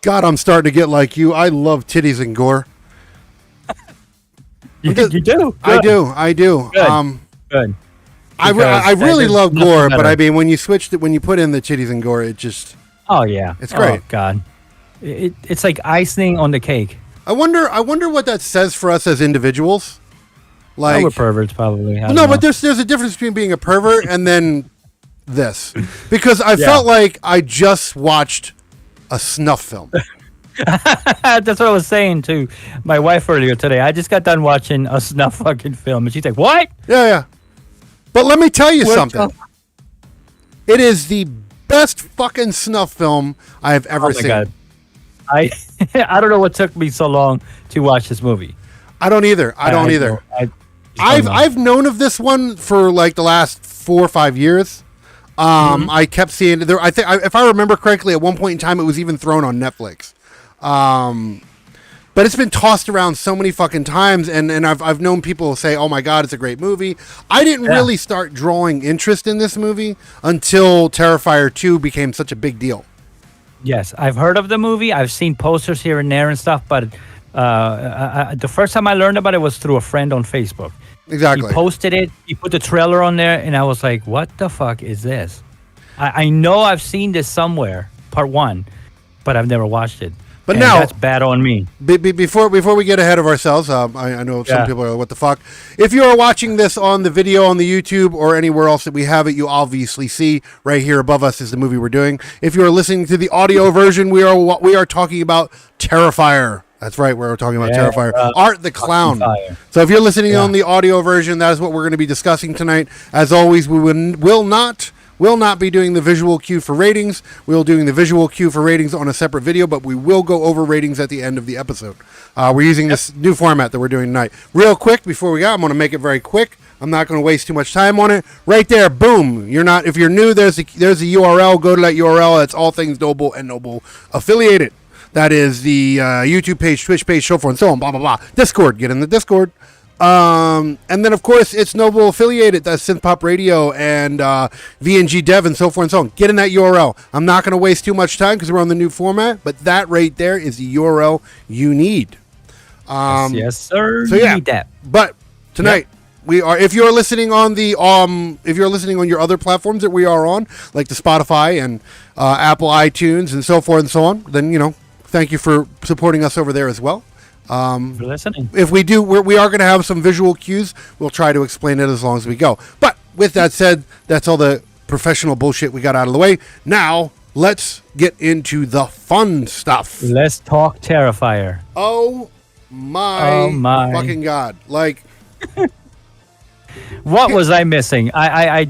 God, I'm starting to get like you. I love titties and gore. You do? Good. I do. Good. Good. I really love gore, but I mean, when you put in the titties and gore, it just... Oh, yeah. It's great. Oh, God. It's like icing on the cake. I wonder what that says for us as individuals. Like, we're perverts, probably. No, but there's a difference between being a pervert and then this. Because I felt like I just watched a snuff film. That's what I was saying to my wife earlier today. I just got done watching a snuff fucking film, and she's like, "What?" Yeah. But let me tell you something. It is the best fucking snuff film I have ever seen. God. I don't know what took me so long to watch this movie. I don't either. I've known of this one for like the last 4 or 5 years. I kept seeing it there. I think, if I remember correctly, at one point in time, it was even thrown on Netflix. But it's been tossed around so many fucking times, and I've known people say, "Oh my God, it's a great movie." I didn't really start drawing interest in this movie until Terrifier 2 became such a big deal. Yes, I've heard of the movie. I've seen posters here and there and stuff, but the first time I learned about it was through a friend on Facebook. Exactly. He posted it. He put the trailer on there, and I was like, "What the fuck is this?" I know I've seen this somewhere, part 1, but I've never watched it. But now that's bad on me. Before we get ahead of ourselves, I know some people are like, what the fuck. If you are watching this on the video on the YouTube or anywhere else that we have it, you obviously see right here above us is the movie we're doing. If you are listening to the audio version, we are talking about Terrifier. That's right, we're talking about Terrifier. Art the Clown. So if you're listening on the audio version, that is what we're going to be discussing tonight. As always, we will not be doing the visual cue for ratings. We'll doing the visual cue for ratings on a separate video, but we will go over ratings at the end of the episode. We're using this new format that we're doing tonight. Real quick, before we go, I'm going to make it very quick. I'm not going to waste too much time on it. Right there, boom. If you're new, there's a URL. Go to that URL. That's All Things Noble and Noble Affiliated. That is the YouTube page, Twitch page, so forth and so on, blah, blah, blah. Discord. Get in the Discord. And then, of course, it's Noble Affiliated. That's Synth Pop Radio and VNG Dev and so forth and so on. Get in that URL. I'm not going to waste too much time because we're on the new format, but that right there is the URL you need. Yes, sir. So, you need that. But tonight, we are. If you're listening on your other platforms that we are on, like the Spotify and Apple iTunes and so forth and so on, then thank you for supporting us over there as well. For listening. If we do, we are going to have some visual cues. We'll try to explain it as long as we go. But with that said, that's all the professional bullshit we got out of the way. Now, let's get into the fun stuff. Let's talk Terrifier. Oh my fucking God. Like... What was I missing? I'm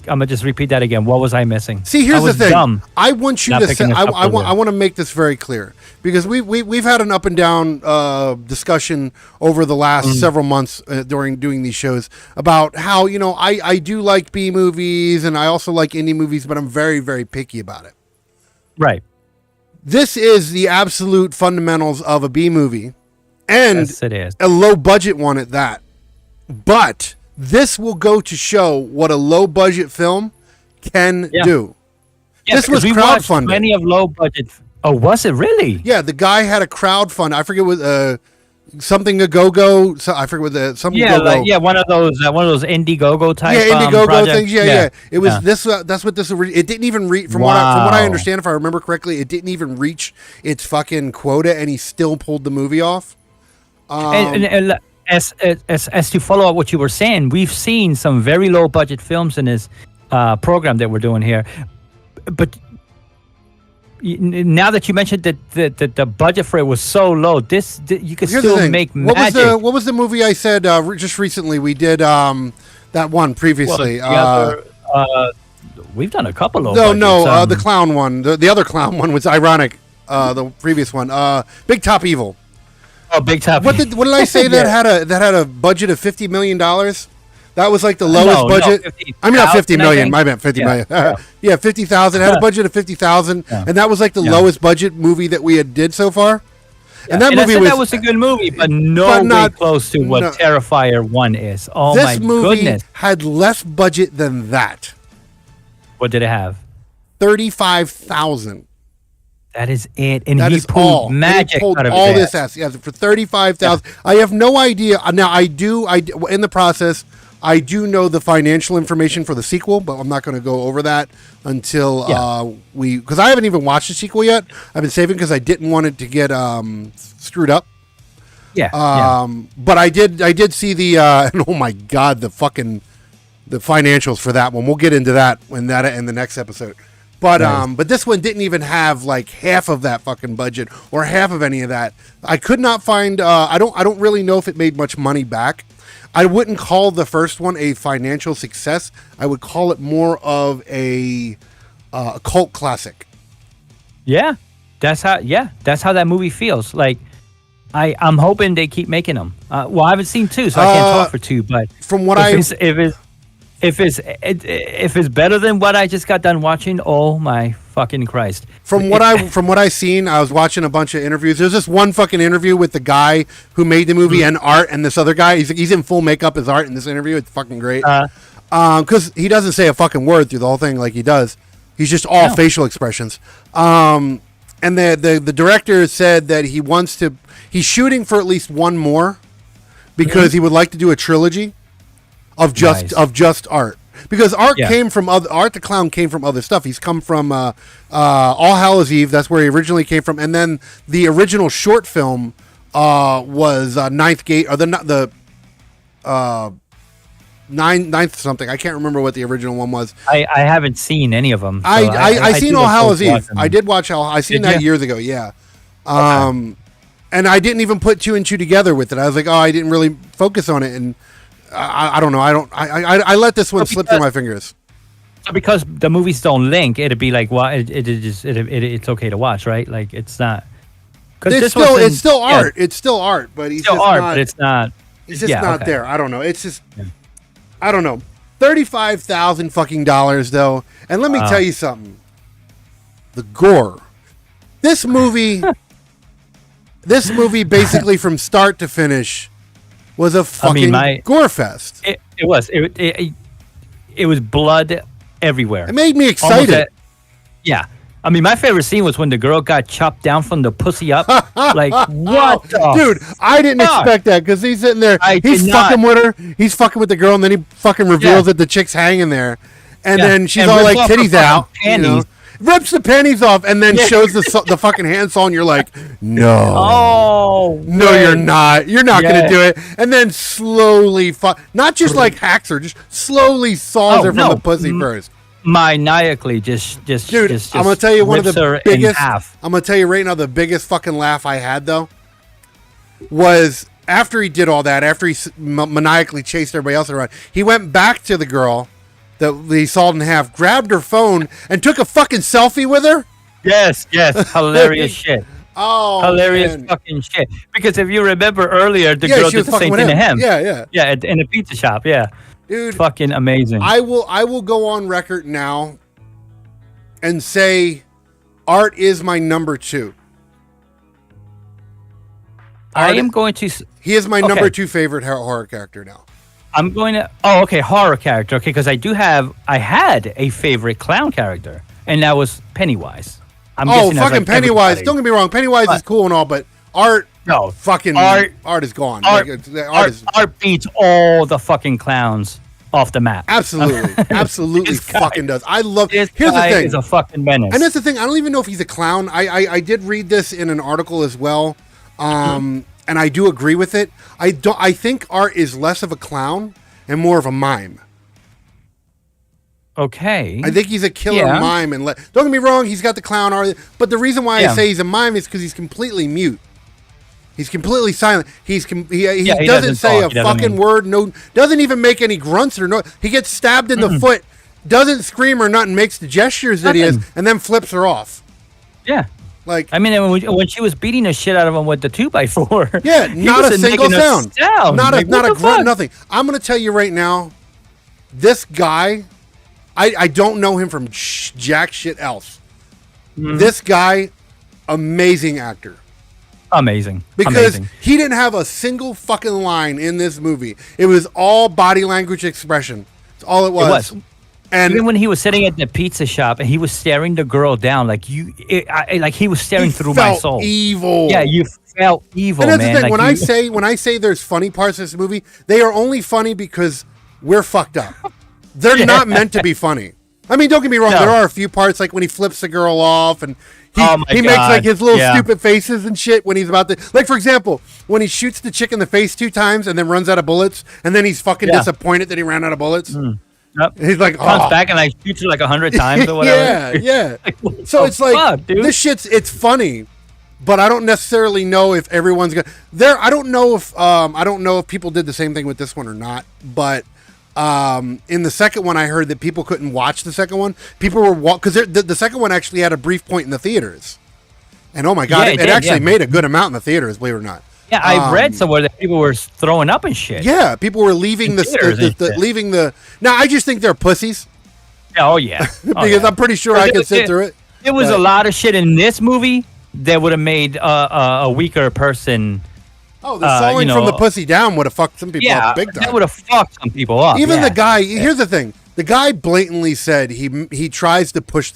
gonna just repeat that again. What was I missing? See, here's the thing. Dumb I want you to say. I want to make this very clear because we've had an up and down discussion over the last several months during doing these shows about how I do like B movies and I also like indie movies, but I'm very, very picky about it. Right. This is the absolute fundamentals of a B movie, and yes, it is. A low budget one at that. But this will go to show what a low budget film can do. Yeah, this was crowdfunded. Many of low budget. Oh, was it really? Yeah, the guy had a crowdfund. I forget what something a go-go. So I forget what the something go-go. One of those Indiegogo type. Yeah, Indiegogo projects. things. Yeah. It was this. That's what this. It didn't even reach. From what I understand, if I remember correctly, it didn't even reach its fucking quota, and he still pulled the movie off. As to follow up what you were saying, we've seen some very low budget films in this program that we're doing here, but now that you mentioned that the budget for it was so low, you could still make magic. What was the movie I said just recently? We did that one previously. We've done a couple of the clown one. The other clown one was ironic. The previous one, Big Top Evil. Oh, Big Top. What did I say that had a budget of $50 million? That was like the lowest budget. 50, I mean, not 50 million. I meant 50 million. Yeah, 50,000. Had a budget of 50,000, and that was like the lowest budget movie that we had did so far. Yeah. And that was a good movie, but not close to what Terrifier 1 is. Oh my goodness! This movie had less budget than that. What did it have? 35,000. That is it. And that he is pulled all. magic And he pulled out of all his this ass. Yeah, for 35,000. Yeah. I have no idea. Now I do. In the process, I do know the financial information for the sequel, but I'm not going to go over that until because I haven't even watched the sequel yet. I've been saving because I didn't want it to get screwed up. Yeah. But I did see the and oh my god, the financials for that one. We'll get into that in the next episode. But nice. But this one didn't even have like half of that fucking budget or half of any of that. I could not find. I don't really know if it made much money back. I wouldn't call the first one a financial success. I would call it more of a cult classic. Yeah, that's how that movie feels. Like I'm hoping they keep making them. Well, I haven't seen 2, so I can't talk for 2. But from what if it's better than what I just got done watching, oh my fucking Christ! From what I seen, I was watching a bunch of interviews. There's this one fucking interview with the guy who made the movie and Art, and this other guy. He's in full makeup as Art in this interview. It's fucking great. Because he doesn't say a fucking word through the whole thing like he does. He's just all facial expressions. And the director said that he's shooting for at least one more because he would like to do a trilogy of just Art, because Art the Clown came from other stuff. He's come from All Hallows Eve. That's where he originally came from, and then the original short film was Ninth Gate, or the ninth something. I can't remember what the original one was. I haven't seen any of them. So I seen All Hallows Eve. I did watch I seen that years ago. Yeah. Okay. And I didn't even put 2 and 2 together with it. I was like, I didn't really focus on it, and I don't know. I let this one slip through my fingers. So because the movies don't link, it'd be like, well, it's okay to watch, right? Like it's not. It's still art. It's still art, but he's still art, but it's not. He's just not there. I don't know. It's just, I don't know. $35,000 fucking dollars though, and let me tell you something. The gore. This movie basically from start to finish was a fucking gore fest. It was. It was blood everywhere. It made me excited. Yeah. I mean, my favorite scene was when the girl got chopped down from the pussy up. Like, what the dude, I didn't expect that, because he's sitting there. He's fucking with her. He's fucking with the girl, and then he fucking reveals that the chick's hanging there. And then she's all like, titties out. Rips the panties off, and then shows the fucking handsaw, and you're like, no. Oh. No, you're not. You're not going to do it. And then slowly, not just like hacks her, just slowly saws her from the pussy first. Maniacally, just dude, I'm gonna tell you one of the biggest. I'm gonna tell you right now, the biggest fucking laugh I had though was after he did all that. After he maniacally chased everybody else around, he went back to the girl that he sawed in half, grabbed her phone, and took a fucking selfie with her. Yes, hilarious shit. Oh, hilarious man. Fucking shit! Because if you remember earlier, the girl did the same thing to him. Yeah, in a pizza shop. Yeah. Dude, fucking amazing. I will go on record now and say Art is my number 2. He is my number 2 favorite horror character now. I'm going to horror character. Okay, because I had a favorite clown character, and that was Pennywise. Fucking Pennywise. Everybody. Don't get me wrong, Pennywise is cool and all, but Art Art is gone. Art beats all the fucking clowns off the map. Absolutely fucking does. I love. Here's the thing. He's a fucking menace. And that's the thing. I don't even know if he's a clown. I did read this in an article as well, and I do agree with it. I think Art is less of a clown and more of a mime. Okay. I think he's a killer mime. And don't get me wrong, he's got the clown art. But the reason why I say he's a mime is because he's completely mute. He's completely silent. He doesn't say a fucking word. No, doesn't even make any grunts or no. He gets stabbed in the foot, doesn't scream or nothing, makes the gestures that he is, and then flips her off. Yeah. Like, I mean, when she was beating the shit out of him with the 2x4. Yeah, not a single sound. Not a grunt, nothing. I'm going to tell you right now, this guy, I don't know him from jack shit else. This guy, amazing actor. Amazing. Because he didn't have a single fucking line in this movie. It was all body language expression. That's all it was. And even when he was sitting at the pizza shop and he was staring the girl down, like like he was staring through my soul. Evil. Yeah, you felt evil, and that's man. the thing. Like when I say there's funny parts of this movie, they are only funny because we're fucked up. They're not meant to be funny. I mean, don't get me wrong. There are a few parts like when he flips the girl off and he makes like his little stupid faces and shit when he's about to, like, for example, when he shoots the chick in the face 2 times and then runs out of bullets, and then he's fucking disappointed that he ran out of bullets. Yep. He's like, comes back and like shoots her like 100 times or whatever. Yeah. So it's like, this it's funny, but I don't necessarily know if everyone's gonna. I don't know if people did the same thing with this one or not. But in the second one, I heard that people couldn't watch the second one. People were because the second one actually had a brief point in the theaters, and oh my god, it actually made a good amount in the theaters. Believe it or not. Yeah, I read somewhere that people were throwing up and shit. Yeah, people were leaving leaving the. Now I just think they're pussies. Oh yeah, because I'm pretty sure I could sit through it. There was a lot of shit in this movie that would have made a weaker person. Oh, the sawing from the pussy down would have fucked some people up big time. That would have fucked some people up. Even the guy. Here's the thing. The guy blatantly said he tries to push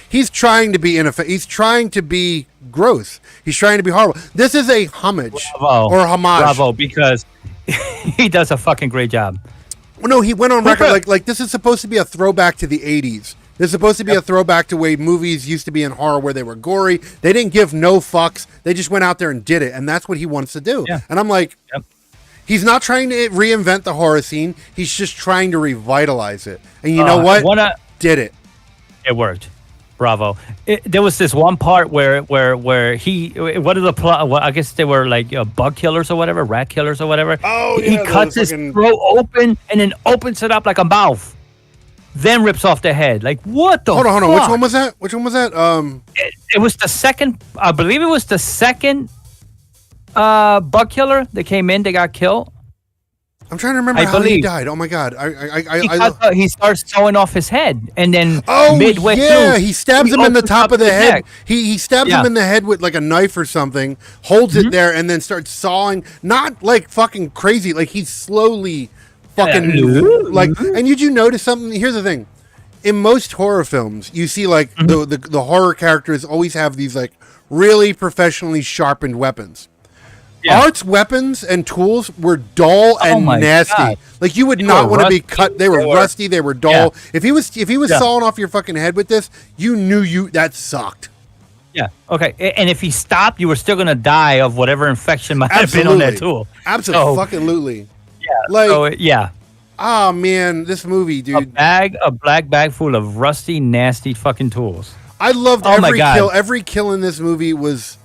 he's trying to be he's trying to be gross. He's trying to be horrible. This is a homage or homage. Bravo, because he does a fucking great job. Well, no, he went on record like this is supposed to be a throwback to the 80s. This is supposed to be a throwback to way movies used to be in horror, where they were gory. They didn't give no fucks. They just went out there and did it, and that's what he wants to do. Yeah. And I'm like, he's not trying to reinvent the horror scene. He's just trying to revitalize it. And you know what? Did it. It worked. Bravo. There was this one part where he, what are the plot? Well, I guess they were like bug killers or whatever, rat killers or whatever. Oh, he cuts his throat open and then opens it up like a mouth. Then rips off the head. Like, what the fuck? Hold on. Which one was that? It was the second, I believe it was the second bug killer that came in. They got killed. I'm trying to remember how he died. Oh my god! He starts sewing off his head, and then midway through, he stabs him in the top of the head. He stabs him in the head with like a knife or something, holds it there, and then starts sawing. Not like fucking crazy, like he's slowly fucking like. And did you notice something? Here's the thing: in most horror films, you see like the horror characters always have these like really professionally sharpened weapons. Yeah. Art's weapons and tools were dull and nasty. God. Like you would not want to be cut. They were rusty. They were dull. Yeah. If he was sawing off your fucking head with this, you knew that sucked. Yeah. Okay. And if he stopped, you were still gonna die of whatever infection might have been on that tool. Absolutely. Yeah. Like Oh man, this movie, dude. A black bag full of rusty, nasty fucking tools. I loved every kill. Every kill in this movie was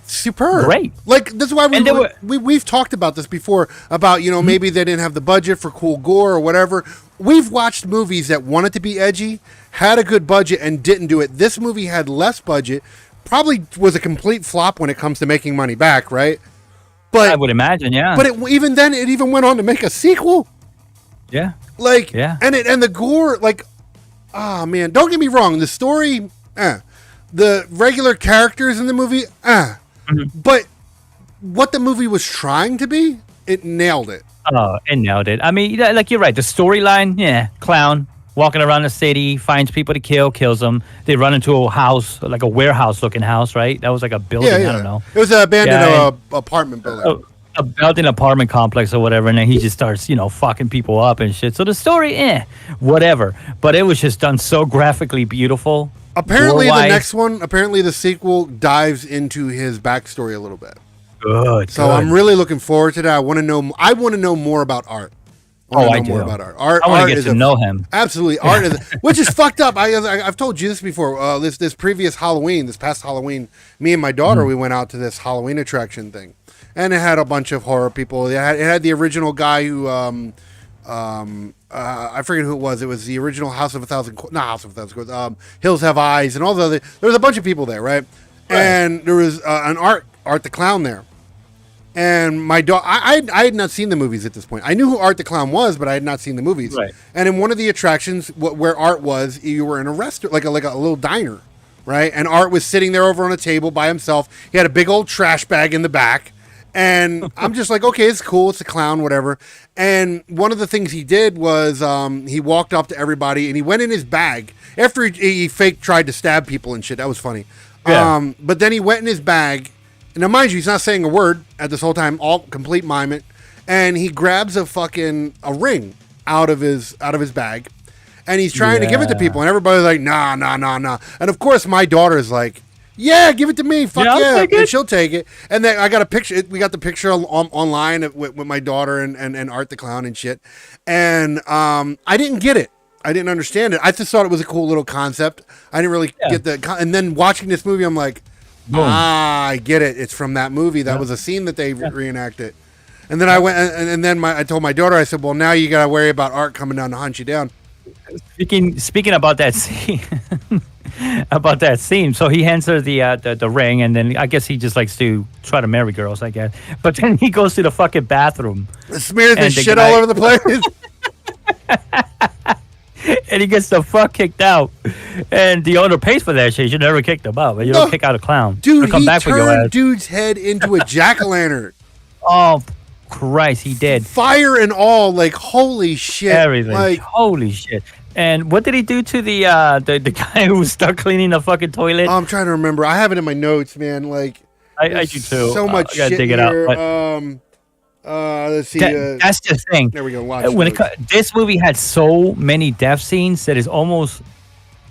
superb. Great. Like that's why we've talked about this before about maybe they didn't have the budget for cool gore or whatever. We've watched movies that wanted to be edgy, had a good budget, and didn't do it. This movie had less budget, probably was a complete flop when it comes to making money back, right? But I would imagine, yeah. But even then, it even went on to make a sequel. Yeah. Like and the gore, like, oh man, don't get me wrong, the story, the regular characters in the movie, but what the movie was trying to be, it nailed it. Oh, it nailed it. I mean, like you're right. The storyline, clown walking around the city, finds people to kill, kills them. They run into a house, like a warehouse-looking house, right? That was like a building. I don't know. It was an abandoned apartment building. A building apartment complex or whatever, and then he just starts, fucking people up and shit. So the story, whatever. But it was just done so graphically beautiful. Apparently, the sequel dives into his backstory a little bit. Good. So I'm really looking forward to that. I want to know more about Art. I do. More about Art. I want to get to know him. Absolutely, Art is, which is fucked up. I've told you this before. This past Halloween, me and my daughter, we went out to this Halloween attraction thing, and it had a bunch of horror people. It had the original guy who I forget who it was. It was the original House of a Thousand Corpses, Hills Have Eyes, and all the other. There was a bunch of people there, right? And there was an Art the Clown there. And my daughter, I had not seen the movies at this point. I knew who Art the Clown was, but I had not seen the movies. Right. And in one of the attractions, where Art was, you were in a restaurant, like a little diner, right? And Art was sitting there over on a table by himself. He had a big old trash bag in the back, And I'm just like, okay, it's cool. It's a clown, whatever. And one of the things he did was he walked up to everybody and he went in his bag after he fake tried to stab people and shit. That was funny. Yeah. But then he went in his bag. And now, mind you, he's not saying a word at this whole time, all complete mime it. And he grabs a ring out of his bag. And he's trying to give it to people. And everybody's like, nah. And of course, my daughter's like, yeah, give it to me. Fuck yeah. And she'll take it. And then I got a picture. We got the picture online with my daughter and Art the Clown and shit. And I didn't get it. I didn't understand it. I just thought it was a cool little concept. I didn't really get the... And then watching this movie, I'm like, I get it. It's from that movie. That was a scene that they reenacted. And then I went... And then I told my daughter, I said, well, now you got to worry about Art coming down to hunt you down. Speaking about that scene... about that scene. So he hands her the ring, and then I guess he just likes to try to marry girls, I guess. But then he goes to the fucking bathroom. Smears the shit all over the place. And he gets the fuck kicked out. And the owner pays for that shit. You never kicked him out. You don't kick out a clown. Dude, he turned dude's head into a jack-o'-lantern. Oh, Christ, he did. Fire and all, like, holy shit. Everything. Like, holy shit. And what did he do to the guy who was stuck cleaning the fucking toilet? I'm trying to remember. I have it in my notes, man. Like, I do too. So much shit dig here. It out, let's see. That's the thing. There we go. This movie had so many death scenes that is almost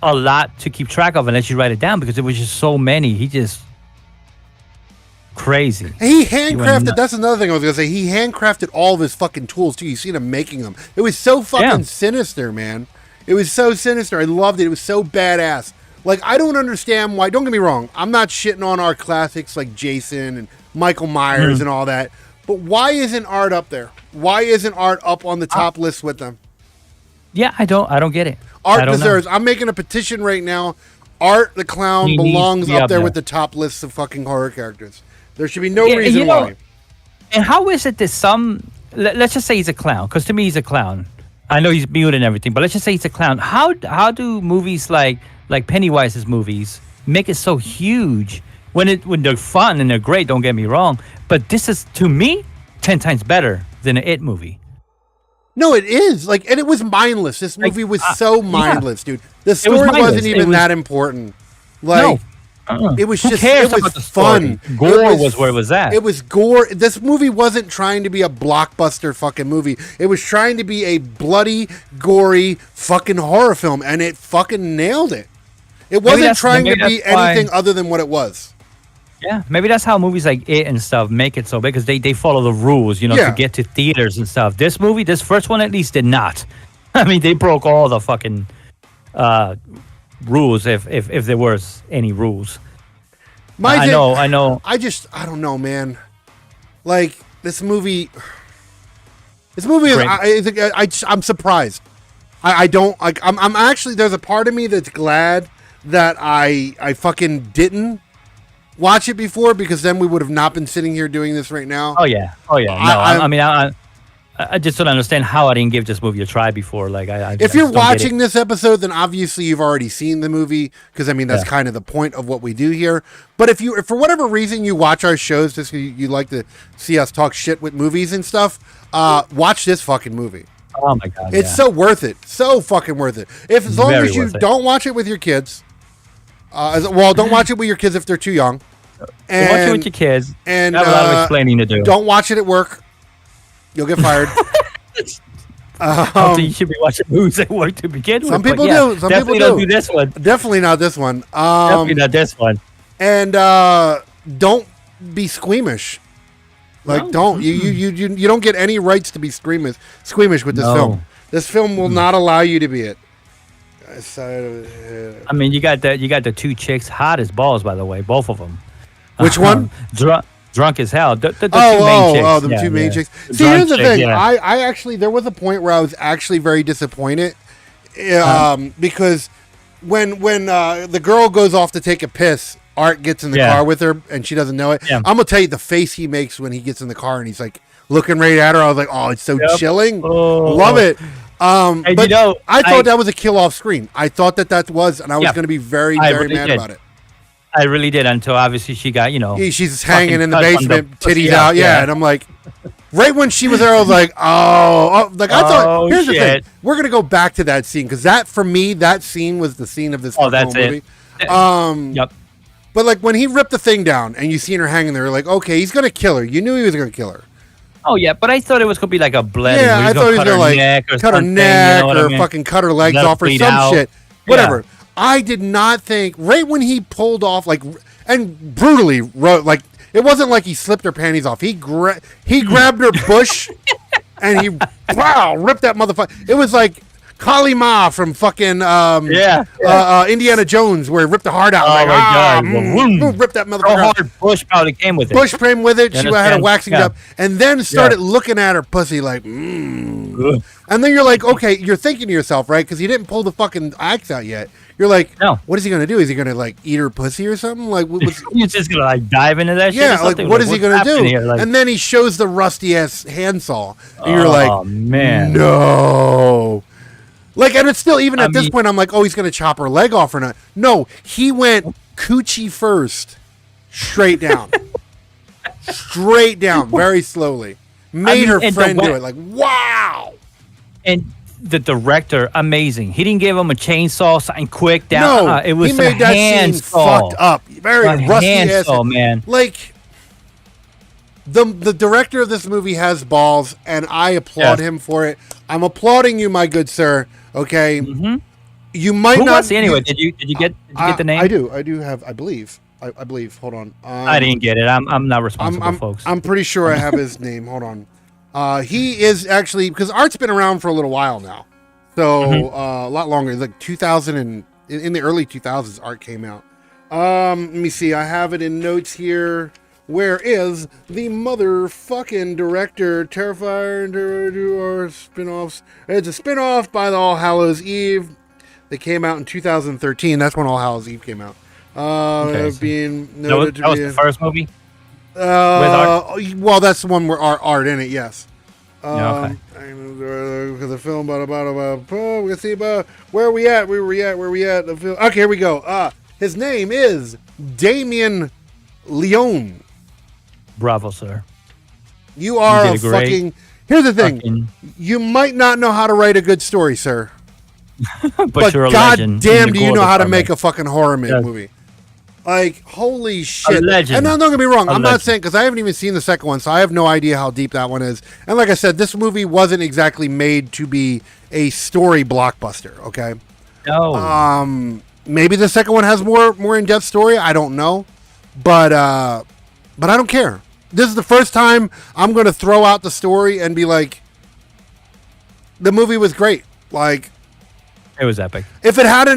a lot to keep track of unless you write it down because it was just so many. He just crazy. He handcrafted. That's another thing I was gonna say. He handcrafted all of his fucking tools too. You see him making them. It was so fucking sinister, man. It was so sinister. I loved it. It was so badass. Like, I don't understand why. Don't get me wrong. I'm not shitting on our classics like Jason and Michael Myers and all that. But why isn't Art up there? Why isn't Art up on the top list with them? Yeah, I don't get it. Art deserves. I'm making a petition right now. Art the Clown belongs up there with the top lists of fucking horror characters. There should be no reason why. And how is it that let's just say he's a clown, because to me he's a clown. I know he's mute and everything, but let's just say he's a clown. How do movies like Pennywise's movies make it so huge when they're fun and they're great? Don't get me wrong, but this is to me 10 times better than an It movie. No, it is and it was mindless. This movie was so mindless, dude. The story wasn't even that important. Like. No. It was just it was fun. Gore was where it was at. It was gore. This movie wasn't trying to be a blockbuster fucking movie. It was trying to be a bloody, gory fucking horror film, and it fucking nailed it. It wasn't trying to be anything other than what it was. Yeah, maybe that's how movies like It and stuff make it so because they follow the rules, to get to theaters and stuff. This first one at least did not. I mean, they broke all the fucking rules if there was any rules. I know. I don't know, man. Like this movie is. I'm surprised. I'm actually. There's a part of me that's glad that I fucking didn't watch it before because then we would have not been sitting here doing this right now. Oh yeah. No, I just don't understand how I didn't give this movie a try before. Like, if you're watching this episode, then obviously you've already seen the movie because that's kind of the point of what we do here. But if for whatever reason you watch our shows, just you like to see us talk shit with movies and stuff, watch this fucking movie. Oh my god, it's so worth it, so fucking worth it. As long as you don't watch it with your kids, don't watch it with your kids if they're too young. And watch it with your kids. And have a lot of explaining to do. Don't watch it at work. You'll get fired. You should be watching movies at work to begin with. Some people do. Some definitely people don't do this one. Definitely not this one. Definitely not this one. And don't be squeamish. Like, don't. You don't get any rights to be squeamish with this film. This film will not allow you to be it. I mean, you got the two chicks, hot as balls, by the way, both of them. Which one? Drunk as hell. The two main chicks. See, here's the thing. I actually, there was a point where I was actually very disappointed because when the girl goes off to take a piss, Art gets in the car with her and she doesn't know it. Yeah. I'm gonna tell you the face he makes when he gets in the car and he's like looking right at her. I was like, oh, it's so chilling. Love it. But I thought that was a kill off screen. I thought that was, and I was going to be very, very mad about it. I really did until obviously she got, she's hanging in the basement, titties out. Yeah, and I'm like, right when she was there, I was like, like I thought. Here's the thing: we're gonna go back to that scene because that, for me, that scene was the scene of this whole movie. Yep. But like when he ripped the thing down and you seen her hanging there, like, okay, he's gonna kill her. You knew he was gonna kill her. Oh yeah, but I thought it was gonna be like a blend. Yeah, I thought he was gonna like cut her neck or fucking cut her legs off or some shit. Whatever. Yeah. I did not think right when he pulled off and brutally like it wasn't like he slipped her panties off. He grabbed her bush and he ripped that motherfucker. It was like Kali Ma from fucking Indiana Jones, where he ripped the heart out. Oh my god! Ripped that motherfucker. How hard Bush probably came with it. Bush came with it. She had it waxing up, and then started looking at her pussy like, And then you're like, okay, you're thinking to yourself, right? Because he didn't pull the fucking axe out yet. You're like, no. What is he gonna do? Is he gonna like eat her pussy or something? Like, he's just gonna like dive into that shit. Yeah, like what is he gonna do? Like, and then he shows the rusty ass handsaw, and you're like, oh man, no. Like, and it's still, even at this point, I'm like, oh, he's going to chop her leg off or not. No, he went coochie first, straight down. Straight down, very slowly. Made her friend do it. Like, wow. And the director, amazing. He didn't give him a chainsaw, something quick down. No, it was he made that scene fucked up. Very rusty ass. Man. Like, the director of this movie has balls, and I applaud him for it. I'm applauding you, my good sir. Okay, you might Who not. Was he anyway? Did you get the name? I do have. I believe. I believe. Hold on. I didn't get it. I'm not responsible, folks. I'm pretty sure I have his name. Hold on. He is actually, because Art's been around for a little while now, so a lot longer. Like 2000 and in the early 2000s, Art came out. Let me see. I have it in notes here. Where is the motherfucking director? Terrifier or spin-offs? It's a spin-off by the All Hallows Eve. They came out in 2013. That's when All Hallows Eve came out. Being noted that was the first movie? Well, that's the one where Art in it, yes. Okay. The film, we can see where we at. Where we at? The film. Okay, here we go. His name is Damien Leone. Bravo, sir. You are a fucking... Here's the thing. You might not know how to write a good story, sir. but you're a legend. God damn, do you know how to make a fucking horror movie? Like, holy shit. And don't get me wrong. I'm not saying... Because I haven't even seen the second one, so I have no idea how deep that one is. And like I said, this movie wasn't exactly made to be a story blockbuster, okay? No. Maybe the second one has more in-depth story. I don't know. But I don't care. This is the first time I'm going to throw out the story and be like, the movie was great. Like, it was epic. If it had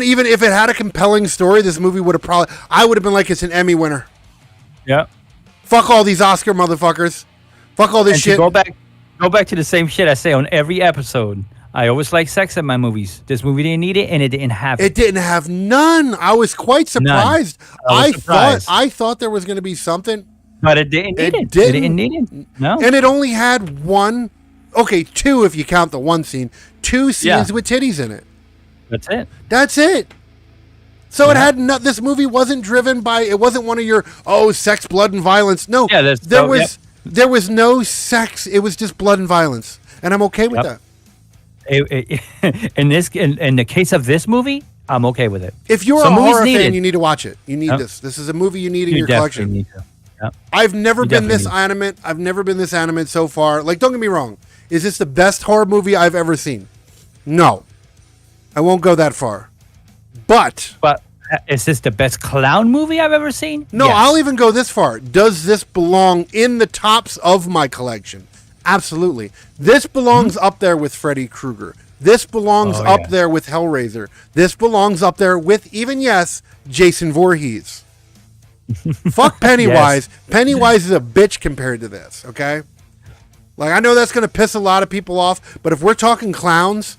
a compelling story, this movie would have I would have been like, it's an Emmy winner. Yeah. Fuck all these Oscar motherfuckers. Fuck all this shit. Go back to the same shit I say on every episode. I always like sex in my movies. This movie didn't need it, and it didn't have it. It didn't have none. I was quite surprised. I thought there was going to be something. But it didn't need it. It didn't need it. No. And it only had two if you count the one scene. Two scenes with titties in it. That's it. So it had this movie wasn't driven by, it wasn't one of your, sex, blood, and violence. No. Yeah, there was no sex. It was just blood and violence. And I'm okay with that. In the case of this movie, I'm okay with it. If you're a horror fan, you need to watch it. You need this. This is a movie you need in your collection. Need to. Yep. I've never been this animate. I've never been this animate so far. Like, don't get me wrong. Is this the best horror movie I've ever seen? No. I won't go that far. But is this the best clown movie I've ever seen? No, yes. I'll even go this far. Does this belong in the tops of my collection? Absolutely. This belongs up there with Freddy Krueger. This belongs up there with Hellraiser. This belongs up there with, Jason Voorhees. Fuck Pennywise. Yes. Pennywise is a bitch compared to this, okay? Like, I know that's going to piss a lot of people off, but if we're talking clowns,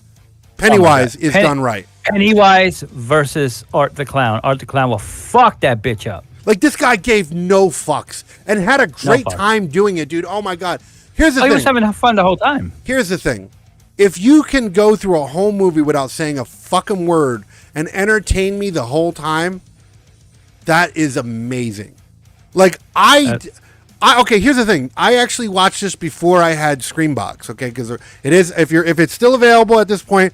Pennywise is done right. Pennywise versus Art the Clown. Art the Clown will fuck that bitch up. Like, this guy gave no fucks and had a great time doing it, dude. Oh, my God. Here's the thing. He was having fun the whole time. Here's the thing. If you can go through a whole movie without saying a fucking word and entertain me the whole time, That is amazing. Like okay, here's the thing. I actually watched this before I had Screambox, okay? Because it is if it's still available at this point.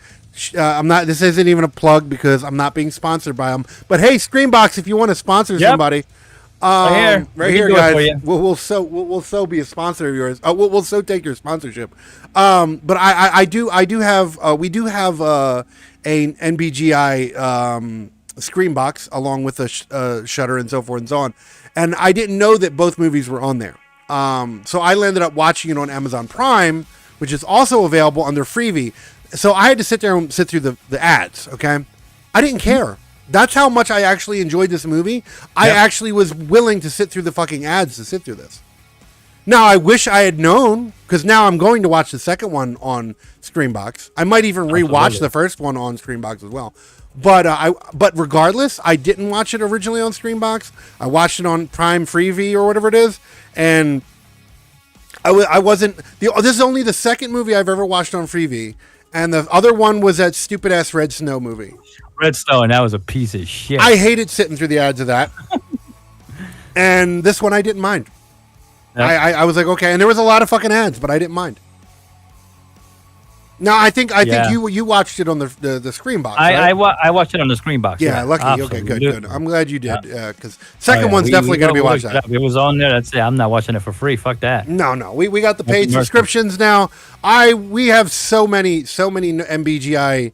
I'm not. This isn't even a plug because I'm not being sponsored by them. But hey, Screambox, if you want to sponsor somebody, right here, guys, we'll so be a sponsor of yours. We'll so take your sponsorship. But I do have we do have a NBGI Screambox along with a Shudder and so forth and so on. And I didn't know that both movies were on there. So I ended up watching it on Amazon Prime, which is also available under Freevee. So I had to sit there and sit through the ads, okay? I didn't care. That's how much I actually enjoyed this movie. Yep. I actually was willing to sit through the fucking ads to sit through this. Now, I wish I had known, because now I'm going to watch the second one on Screambox. I might even rewatch the first one on Screambox as well. But regardless, I didn't watch it originally on Screambox. I watched it on Prime Freevee or whatever it is, and I wasn't... This is only the second movie I've ever watched on Freevee. And the other one was that stupid ass Red Snow movie. Red Snow, and that was a piece of shit. I hated sitting through the ads of that. And this one I didn't mind. Yep. I was like, okay, and there was a lot of fucking ads, but I didn't mind. No, I think you watched it on the Screambox. Right? I watched it on the Screambox. Yeah, lucky. Absolutely. Okay, good. I'm glad you did. Because second one's definitely going to be watched. It was on there. That's it. I'm not watching it for free. Fuck that. No. We got the paid subscriptions now. We have so many MBGI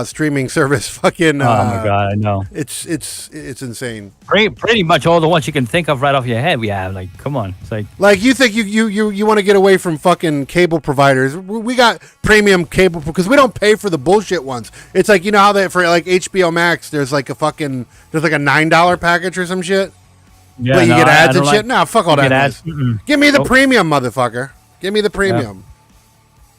streaming service fucking. Oh my god, I know. It's insane. Pretty much all the ones you can think of right off your head. We have come on. It's like you think you want to get away from fucking cable providers. We got premium cable because we don't pay for the bullshit ones. It's like, you know how that for like HBO Max there's like a $9 package or some shit. Yeah, but you get ads and shit. No, fuck all that. Give me the premium, motherfucker. Give me the premium. Yeah.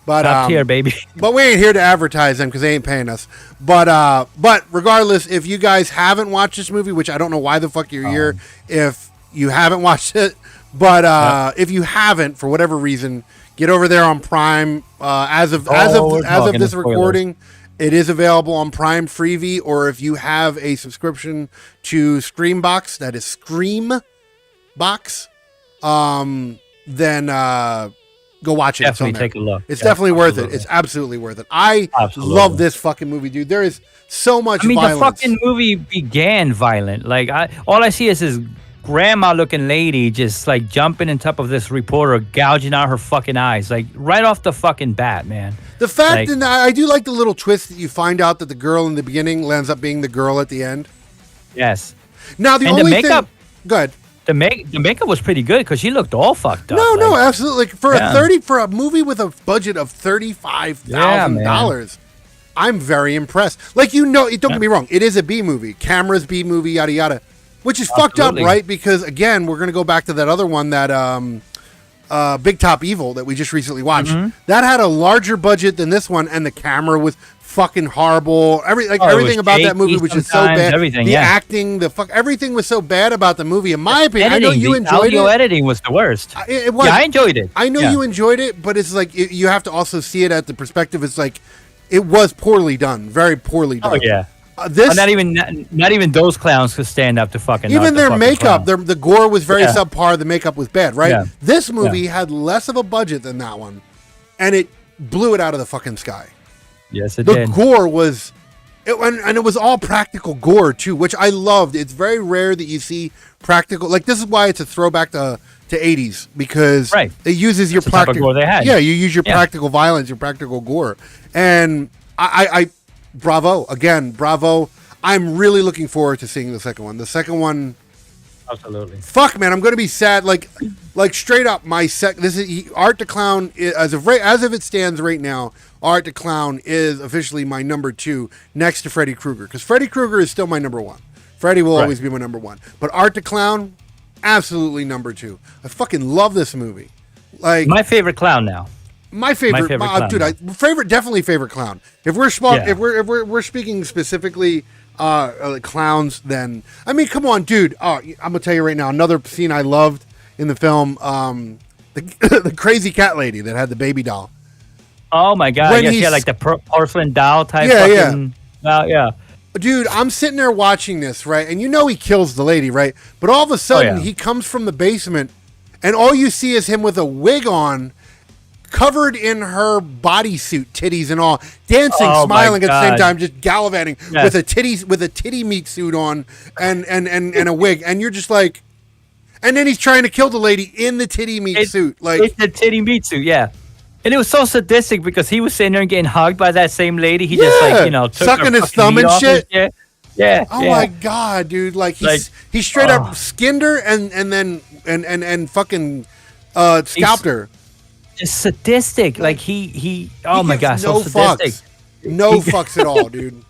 But top tier, baby. But we ain't here to advertise them because they ain't paying us. But regardless, if you guys haven't watched this movie, which I don't know why the fuck you're here if you haven't watched it, but if you haven't for whatever reason, get over there on Prime. As of this recording, it is available on Prime Freevee, or if you have a subscription to Screambox, that is Screambox, then. Go watch it. Definitely take a look. It's definitely worth it. It's absolutely worth it. I love this fucking movie, dude. There is so much violence. The fucking movie began violent. Like, all I see is this grandma-looking lady just, like, jumping on top of this reporter, gouging out her fucking eyes. Like, right off the fucking bat, man. The fact that I do like the little twist that you find out that the girl in the beginning ends up being the girl at the end. Yes. Now, the only makeup, thing... Good. The makeup was pretty good because she looked all fucked up. No, absolutely. For a movie with a budget of $35,000, I'm very impressed. Like, don't get me wrong, it is a B movie, cameras B movie, yada yada, which is fucked up, right? Because again, we're gonna go back to that other one, that Big Top Evil that we just recently watched. Mm-hmm. That had a larger budget than this one, and the camera was fucking horrible. Everything about that movie was just so bad. The acting, everything was so bad about the movie. In my opinion, I know you enjoyed it. The editing was the worst. It was. Yeah, I enjoyed it. I know you enjoyed it, but it's like you have to also see it at the perspective. It's like it was poorly done, very poorly done. Oh yeah. Not even those clowns could stand up to fucking. Even their makeup, the gore was very subpar. The makeup was bad, right? Yeah. This movie had less of a budget than that one, and it blew it out of the fucking sky. Yes, it did. The gore was, and it was all practical gore too, which I loved. It's very rare that you see practical. Like, this is why it's a throwback to 80s, because it uses your practical gore they had. Yeah, you use your practical violence, your practical gore, and I bravo. I'm really looking forward to seeing the second one. The second one. Absolutely. Fuck, man, I'm going to be sad. Like straight up, this is Art the Clown. As of it stands right now, Art the Clown is officially my number 2 next to Freddy Krueger, because Freddy Krueger is still my number 1. Freddy will always be my number 1, but Art the Clown, absolutely number 2. I fucking love this movie. Like, my favorite clown now. My favorite clown, dude. Definitely favorite clown. If we're speaking specifically. Clowns, then I mean, come on, dude. I'm gonna tell you right now, another scene I loved in the film, the crazy cat lady that had the baby doll. Oh my god! Like the porcelain doll type. Yeah. Dude, I'm sitting there watching this, right? And you know he kills the lady, right? But all of a sudden, he comes from the basement, and all you see is him with a wig on, covered in her bodysuit, titties and all, dancing, smiling at the same time, just gallivanting with a titty meat suit on and a wig. And you're just like, and then he's trying to kill the lady in the titty meat suit. Like, it's the titty meat suit, yeah. And it was so sadistic because he was sitting there and getting hugged by that same lady. He just took sucking his thumb and shit. Yeah. Oh my god, dude! Like he straight up skinned her and then fucking scalped her. Just sadistic. Like he. Oh my god, no so sadistic. Fucks. No fucks at all, dude.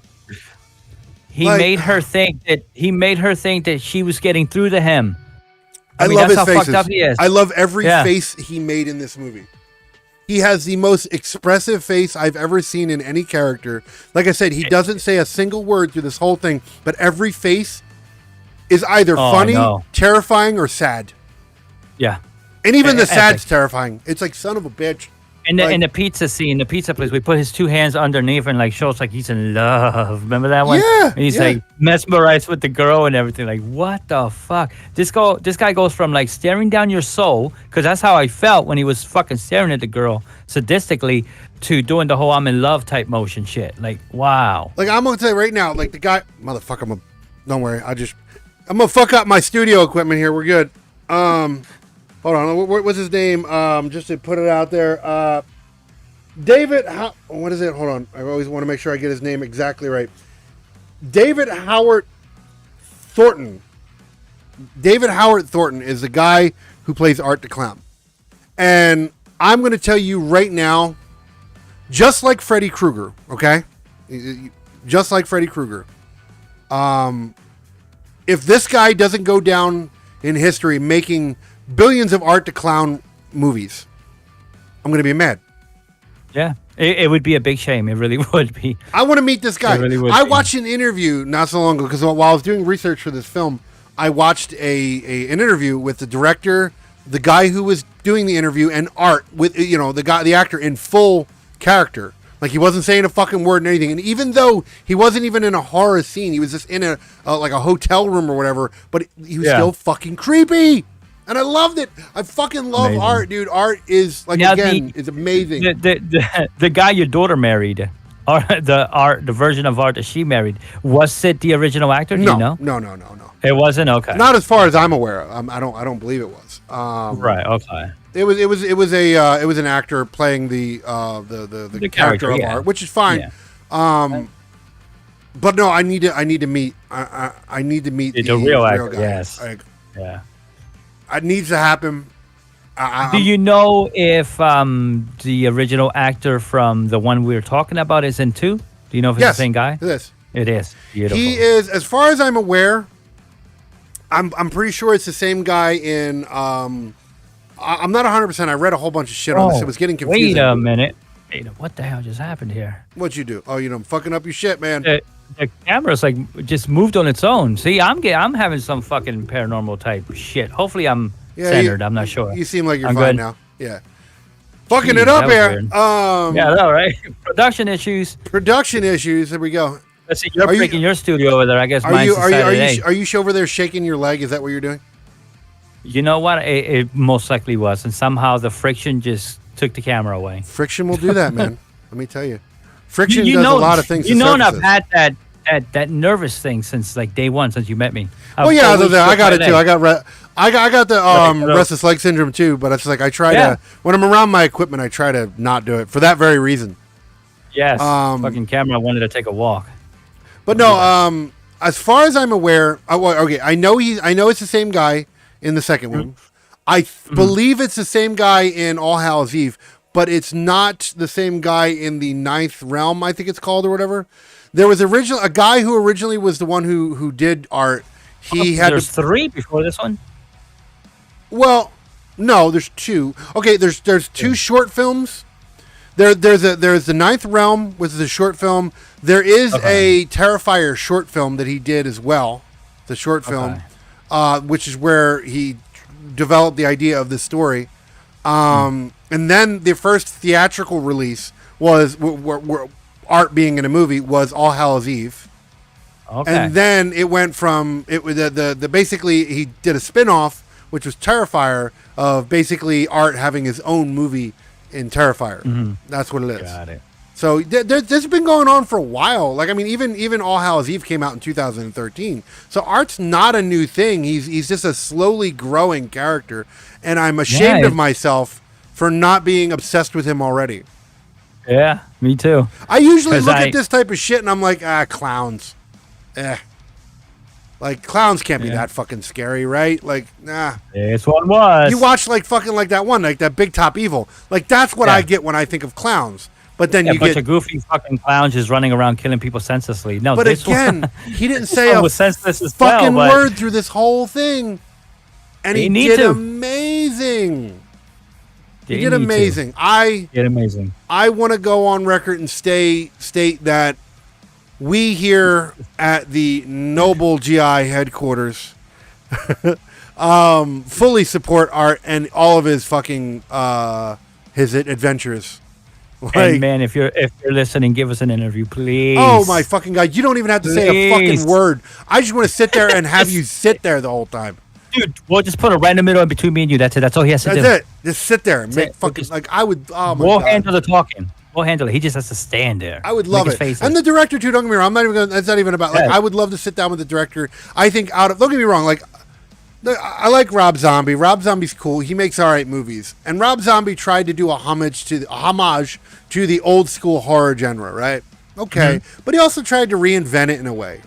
He made her think that she was getting through to him. I mean, love his faces. Fucked up he is. I love every face he made in this movie. He has the most expressive face I've ever seen in any character. Like I said, he doesn't say a single word through this whole thing, but every face is either funny, terrifying, or sad. Yeah. And even the sad's terrifying. It's like, son of a bitch. In the pizza scene, the pizza place, we put his two hands underneath and shows like he's in love. Remember that one? Yeah. And he's like mesmerized with the girl and everything. Like, what the fuck? This guy goes from like staring down your soul, because that's how I felt when he was fucking staring at the girl sadistically, to doing the whole I'm in love type motion shit. Like, wow. Like, I'm gonna tell you right now, like the guy, motherfucker. Don't worry. I'm gonna fuck up my studio equipment here. We're good. Hold on, what's his name? Just to put it out there, David. What is it? Hold on, I always want to make sure I get his name exactly right. David Howard Thornton. David Howard Thornton is the guy who plays Art the Clown, and I'm going to tell you right now, just like Freddy Krueger, okay, just like Freddy Krueger. If this guy doesn't go down in history making billions of Art the Clown movies, I'm going to be mad. Yeah, it would be a big shame. It really would be. I want to meet this guy. I watched an interview not so long ago, because while I was doing research for this film, I watched an interview with the director, the guy who was doing the interview, and Art, with the actor in full character. Like, he wasn't saying a fucking word and anything. And even though he wasn't even in a horror scene, he was just in a hotel room or whatever, but he was still fucking creepy. And I loved it. I fucking love Art, dude. Art is, like, now is amazing. The guy your daughter married, or the version of Art that she married, was it the original actor? Do you know? No. It wasn't? Okay. Not as far as I'm aware of. I don't believe it was. Right. Okay. It was an actor playing the character of Art, which is fine. Yeah. But no, I need to meet the real actor. guy. Yes. Yeah. It needs to happen. Do you know if the original actor from the one we were talking about is in 2? Do you know if it's the same guy? It is. It is. Beautiful. He is, as far as I'm aware. I'm pretty sure it's the same guy in. I'm not 100%. I read a whole bunch of shit on this. It was getting confusing. Wait a minute. What the hell just happened here? What'd you do? Oh, I'm fucking up your shit, man. The camera's just moved on its own. See, I'm having some fucking paranormal type shit. Hopefully, I'm centered. I'm not sure. You seem like you're fine now. Yeah. Fucking it up here. Yeah, no, right? Production issues. There we go. Let's see. You're breaking your studio over there. I guess mine's are you over there shaking your leg? Is that what you're doing? You know what? It most likely was, and somehow the friction just took the camera away. Friction will do that, man. Let me tell you. Friction does a lot of things. I've had that nervous thing since like day one, since you met me. Well, yeah, I got it too. I got the restless leg syndrome too. But it's like I try to, when I'm around my equipment, I try to not do it for that very reason. Yes, fucking camera wanted to take a walk. But no, as far as I'm aware, okay, I know it's the same guy in the second one. I believe it's the same guy in All Hallows Eve, but it's not the same guy in the Ninth Realm, I think it's called, or whatever. There was a guy who originally was the one who did Art. There's 3 before this one. Well, no, there's 2. Okay, there's 2 short films. There's the Ninth Realm, which is a short film. There is a Terrifier short film that he did as well. The short film, which is where he developed the idea of this story. And then the first theatrical release was where Art being in a movie was All Hallows Eve. Okay. And then it went from the basically he did a spin-off, which was Terrifier, of basically Art having his own movie in Terrifier. Mm-hmm. That's what it is. Got it. So this has been going on for a while. Like, I mean, even All Hallows Eve came out in 2013. So Art's not a new thing. He's just a slowly growing character, and I'm ashamed of myself for not being obsessed with him already. Yeah, me too. I usually look at this type of shit and I'm like, clowns. Like, clowns can't be that fucking scary, right? Like, nah. This one was. You watch like fucking like that one, like that Big Top Evil. Like, that's what I get when I think of clowns. But then you bunch get of goofy fucking clowns just running around killing people senselessly. No, but this again, one, he didn't say a senseless as fucking well, word through this whole thing, and he did amazing. He did amazing. I want to go on record and state that we here at the Noble GI headquarters fully support Art and all of his fucking his adventures. Like, and man, if you're listening, give us an interview, please. Oh my fucking God! You don't even have to say a fucking word. I just want to sit there and have you sit there the whole time. Dude, we'll just put a random middle in between me and you. That's it. That's all he has to do. That's it. Just sit there and make fucking like I would. Oh my we'll God. handle the talking. We'll handle it. He just has to stand there. I would love it. And the director too. Don't get me wrong. I'm not even gonna. That's not even about. Like, I would love to sit down with the director. I think don't get me wrong. Like, I like Rob Zombie. Rob Zombie's cool. He makes all right movies. And Rob Zombie tried to do a homage to the old school horror genre, right? Okay, but he also tried to reinvent it in a way.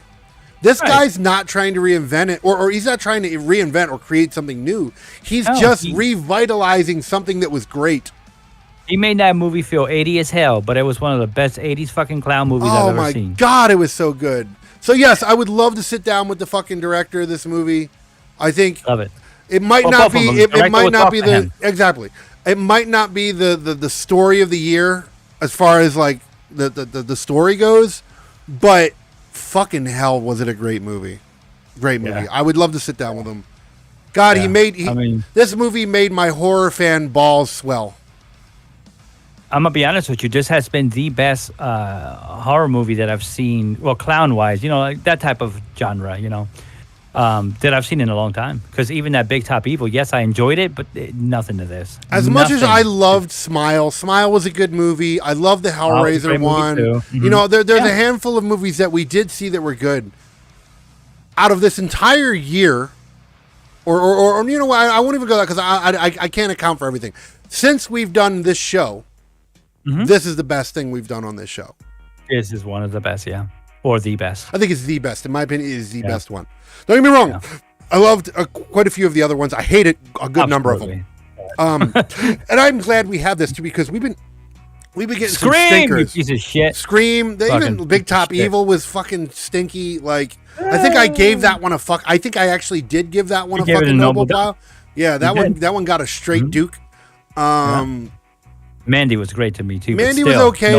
This guy's not trying to reinvent it, or he's not trying to reinvent or create something new. He's just revitalizing something that was great. He made that movie feel 80 as hell, but it was one of the best 80s fucking clown movies I've ever seen. Oh my God, it was so good. So yes, I would love to sit down with the fucking director of this movie. I think love it. It might not be. It might not be the exactly. It might not be the story of the year as far as like the story goes, but fucking hell, was it a great movie? Great movie. I would love to sit down with him. God, this movie made my horror fan balls swell. I'm gonna be honest with you. This has been the best horror movie that I've seen. Well, clown wise, like that type of genre, that I've seen in a long time. Because even that Big Top Evil, yes, I enjoyed it, but nothing to this. Much as I loved Smile was a good movie. I love the Hellraiser one. Mm-hmm. There's a handful of movies that we did see that were good. Out of this entire year, or you know what? I won't even go that because I can't account for everything. Since we've done this show, this is the best thing we've done on this show. This is one of the best, yeah. Or the best. I think it's the best. In my opinion, it is the best one. Don't get me wrong. Yeah. I loved quite a few of the other ones. I hated a good number of them. And I'm glad we have this too because we've been getting Scream, some stinkers. You piece of shit. Scream. Even Big Top Evil was fucking stinky. Like I think I gave that one a fuck. I think I actually did give that one a fucking Noble pile. Yeah, that one got a straight Duke. Mandy was great to me too. Mandy was okay.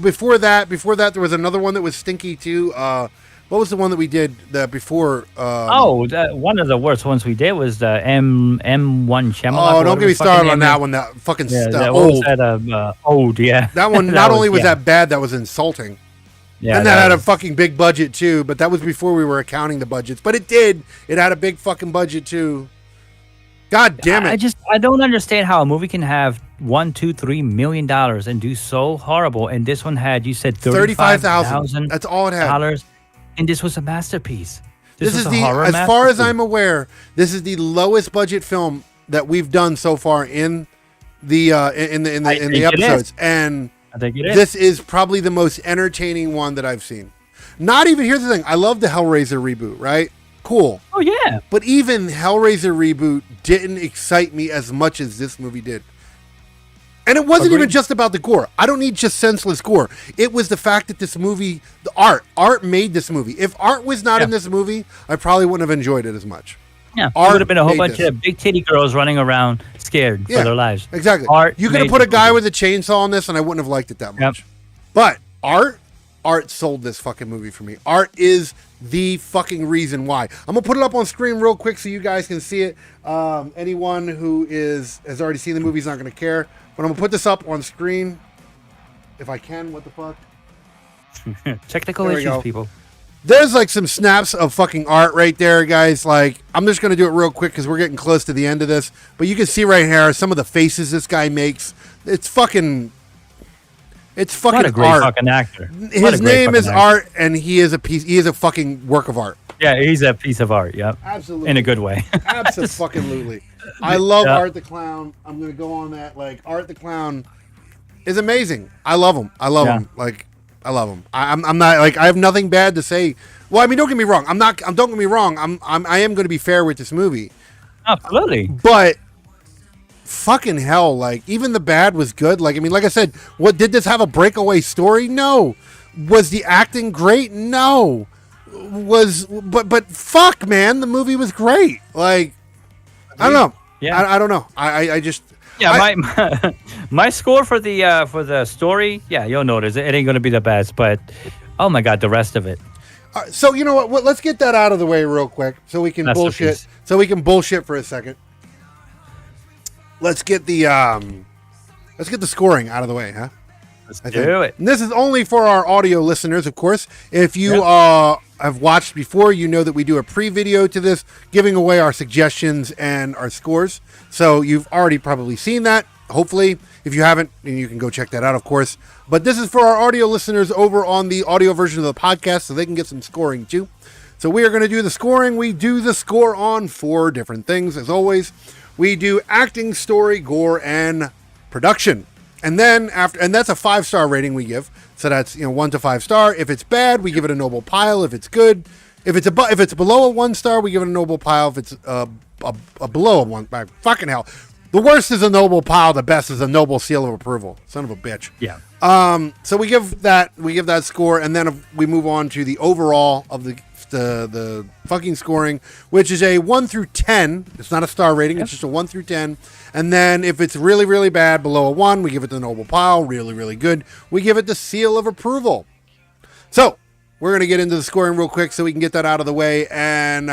Before that, there was another one that was stinky too. What was the one that we did before? One of the worst ones we did was the M1 Shyamalan. Oh, don't get me started on that one. That fucking old. Old, yeah. That one not only was that bad, that was insulting. Yeah, and that had a fucking big budget too. But that was before we were accounting the budgets. But it did. It had a big fucking budget too. God damn it! I don't understand how a movie can have $1, $2, $3 million and do so horrible. And this one had, you said, $35,000. That's all it had. And this was a masterpiece. This is as far as I'm aware, this is the lowest budget film that we've done so far in the episodes, and I think it is. This is probably the most entertaining one that I've seen. Not even here's the thing: I love the Hellraiser reboot, right? Cool. Oh yeah. But even Hellraiser reboot didn't excite me as much as this movie did. And it wasn't even just about the gore. I don't need just senseless gore. It was the fact that this movie, the art made this movie. If art was not in this movie, I probably wouldn't have enjoyed it as much. Yeah, it would have been a whole bunch of big titty girls running around scared for their lives. Exactly. You could have put a guy with a chainsaw on this and I wouldn't have liked it that much. Yep. But art sold this fucking movie for me. Art is the fucking reason why. I'm gonna put it up on screen real quick so you guys can see it. Anyone who has already seen the movie is not gonna care. But I'm gonna put this up on screen if I can. What the fuck? Technical issues, people. There's like some snaps of fucking art right there, guys. Like, I'm just going to do it real quick because we're getting close to the end of this. But you can see right here some of the faces this guy makes. It's fucking what a great art. Fucking actor. His name is Art, and he is a fucking work of art. Yeah, he's a piece of art. Yep. Absolutely. In a good way. Absolutely. I love Art the Clown. I'm going to go on that. Like, Art the Clown is amazing. I love him. Him. Like, I love him. I'm not like, I have nothing bad to say. Well, I mean, don't get me wrong. Don't get me wrong. I am going to be fair with this movie. Absolutely. But fucking hell, like, even the bad was good. Like, I mean, like I said, what did this have a breakaway story? No. Was the acting great? No. But fuck, man, the movie was great. Like, I don't know. Yeah. I don't know. I just. Yeah, my score for the story, yeah, you'll notice it ain't gonna be the best, but oh my god, the rest of it. So you know what? Let's get that out of the way real quick, so we can bullshit. So we can bullshit for a second. Let's get the scoring out of the way, huh? Let's do it. And this is only for our audio listeners, of course. If you have watched before, you know that we do a pre-video to this, giving away our suggestions and our scores. So you've already probably seen that, hopefully. If you haven't, then you can go check that out, of course. But this is for our audio listeners over on the audio version of the podcast, so they can get some scoring too. So we are going to do the scoring. We do the score on 4 different things, as always. We do acting, story, gore, and production. And then and that's a 5-star rating we give. So that's 1 to 5 star. If it's bad, we give it a noble pile. If it's good, if it's below a 1 star, we give it a noble pile. If it's a below a 1, fucking hell, the worst is a noble pile. The best is a noble seal of approval. Son of a bitch. Yeah. So we give that score, and then we move on to the overall of the fucking scoring, which is a 1 through 10. It's not a star rating. It's just a 1 through 10. And then if it's really, really bad, below a 1, we give it the noble pile. Really, really good, we give it the seal of approval. So we're going to get into the scoring real quick so we can get that out of the way. And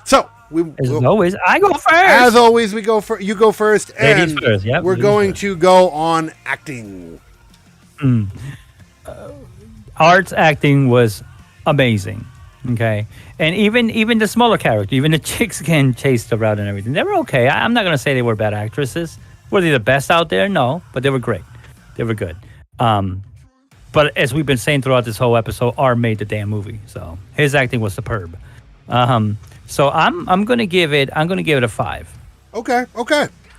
so as always, I go first. As always, you go first. Ladies and first. Yep, we're going to go on acting. Art's acting was amazing. Okay, and even the smaller character, even the chicks getting chased around and everything, they were okay. I'm not going to say they were bad actresses. Were they the best out there? No, but they were great. They were good. But as we've been saying throughout this whole episode, Art made the damn movie, so his acting was superb. So I'm going to give it a 5. Okay. All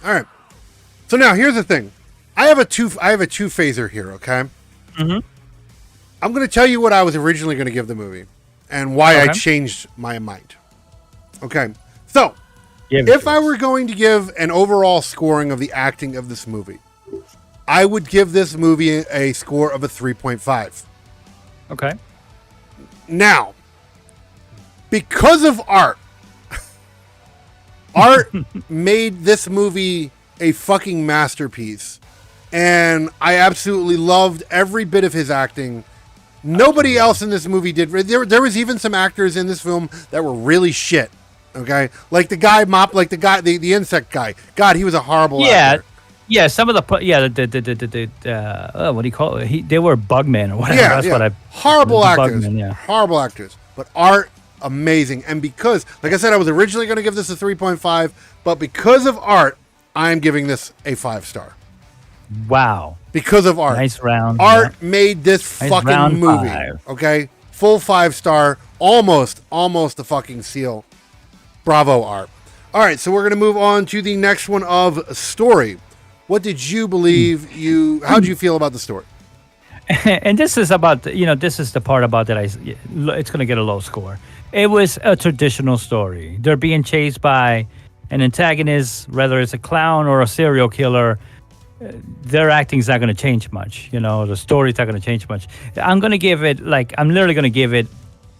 right. So now here's the thing. I have a two phaser here. Okay. Mm-hmm. I'm going to tell you what I was originally going to give the movie. And why I changed my mind. Okay. So, if I were going to give an overall scoring of the acting of this movie, I would give this movie a score of a 3.5. Okay. Now, because of Art made this movie a fucking masterpiece. And I absolutely loved every bit of his acting. Nobody else in this movie did. There was even some actors in this film that were really shit. Okay, like the guy the insect guy. God, he was a horrible actor. Yeah. Some of the what do you call it? They were Bugman or whatever. That's what horrible actors. Horrible actors. But Art, amazing. And because, like I said, I was originally going to give this a 3.5, but because of Art, I'm giving this a 5-star. Wow. Because of Art. Nice round. Art made this fucking movie. 5. Okay? Full 5-star. Almost a fucking seal. Bravo, Art. All right, so we're going to move on to the next one of story. What did you believe how did you feel about the story? And this is about, this is the part about that it's going to get a low score. It was a traditional story. They're being chased by an antagonist, whether it's a clown or a serial killer. Their acting's not going to change much. The story's not going to change much. I'm literally going to give it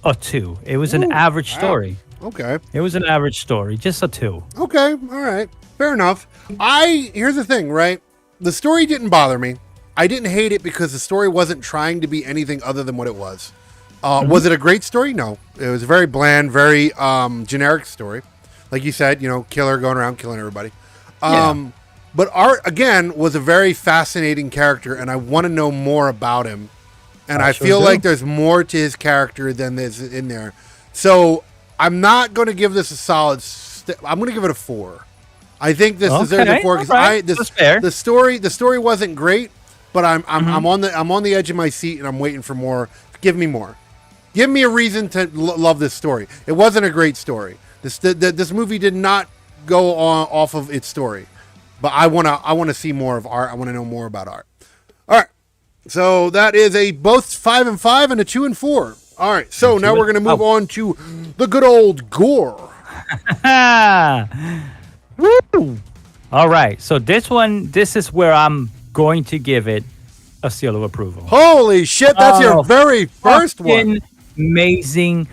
a 2. It was an average story. Okay. It was an average story, just a 2. Okay, all right. Fair enough. Here's the thing, right? The story didn't bother me. I didn't hate it because the story wasn't trying to be anything other than what it was. Was it a great story? No. It was a very bland, very generic story. Like you said, killer going around killing everybody. But Art, again, was a very fascinating character, and I want to know more about him and I feel like there's more to his character than there's in there. So I'm not going to give this a solid. I'm going to give it a 4. I think this deserves a 4 because the story wasn't great, but I'm on the edge of my seat and I'm waiting for more. Give me more. Give me a reason to love this story. It wasn't a great story. This movie did not go off of its story, but I wanna see more of art. I want to know more about art. All right, so that is a both 5 and 5 and a 2 and 4. All right, so now we're gonna move on to the good old gore. Woo! All right, so this is where I'm going to give it a seal of approval. Holy shit, that's your very first one. Amazing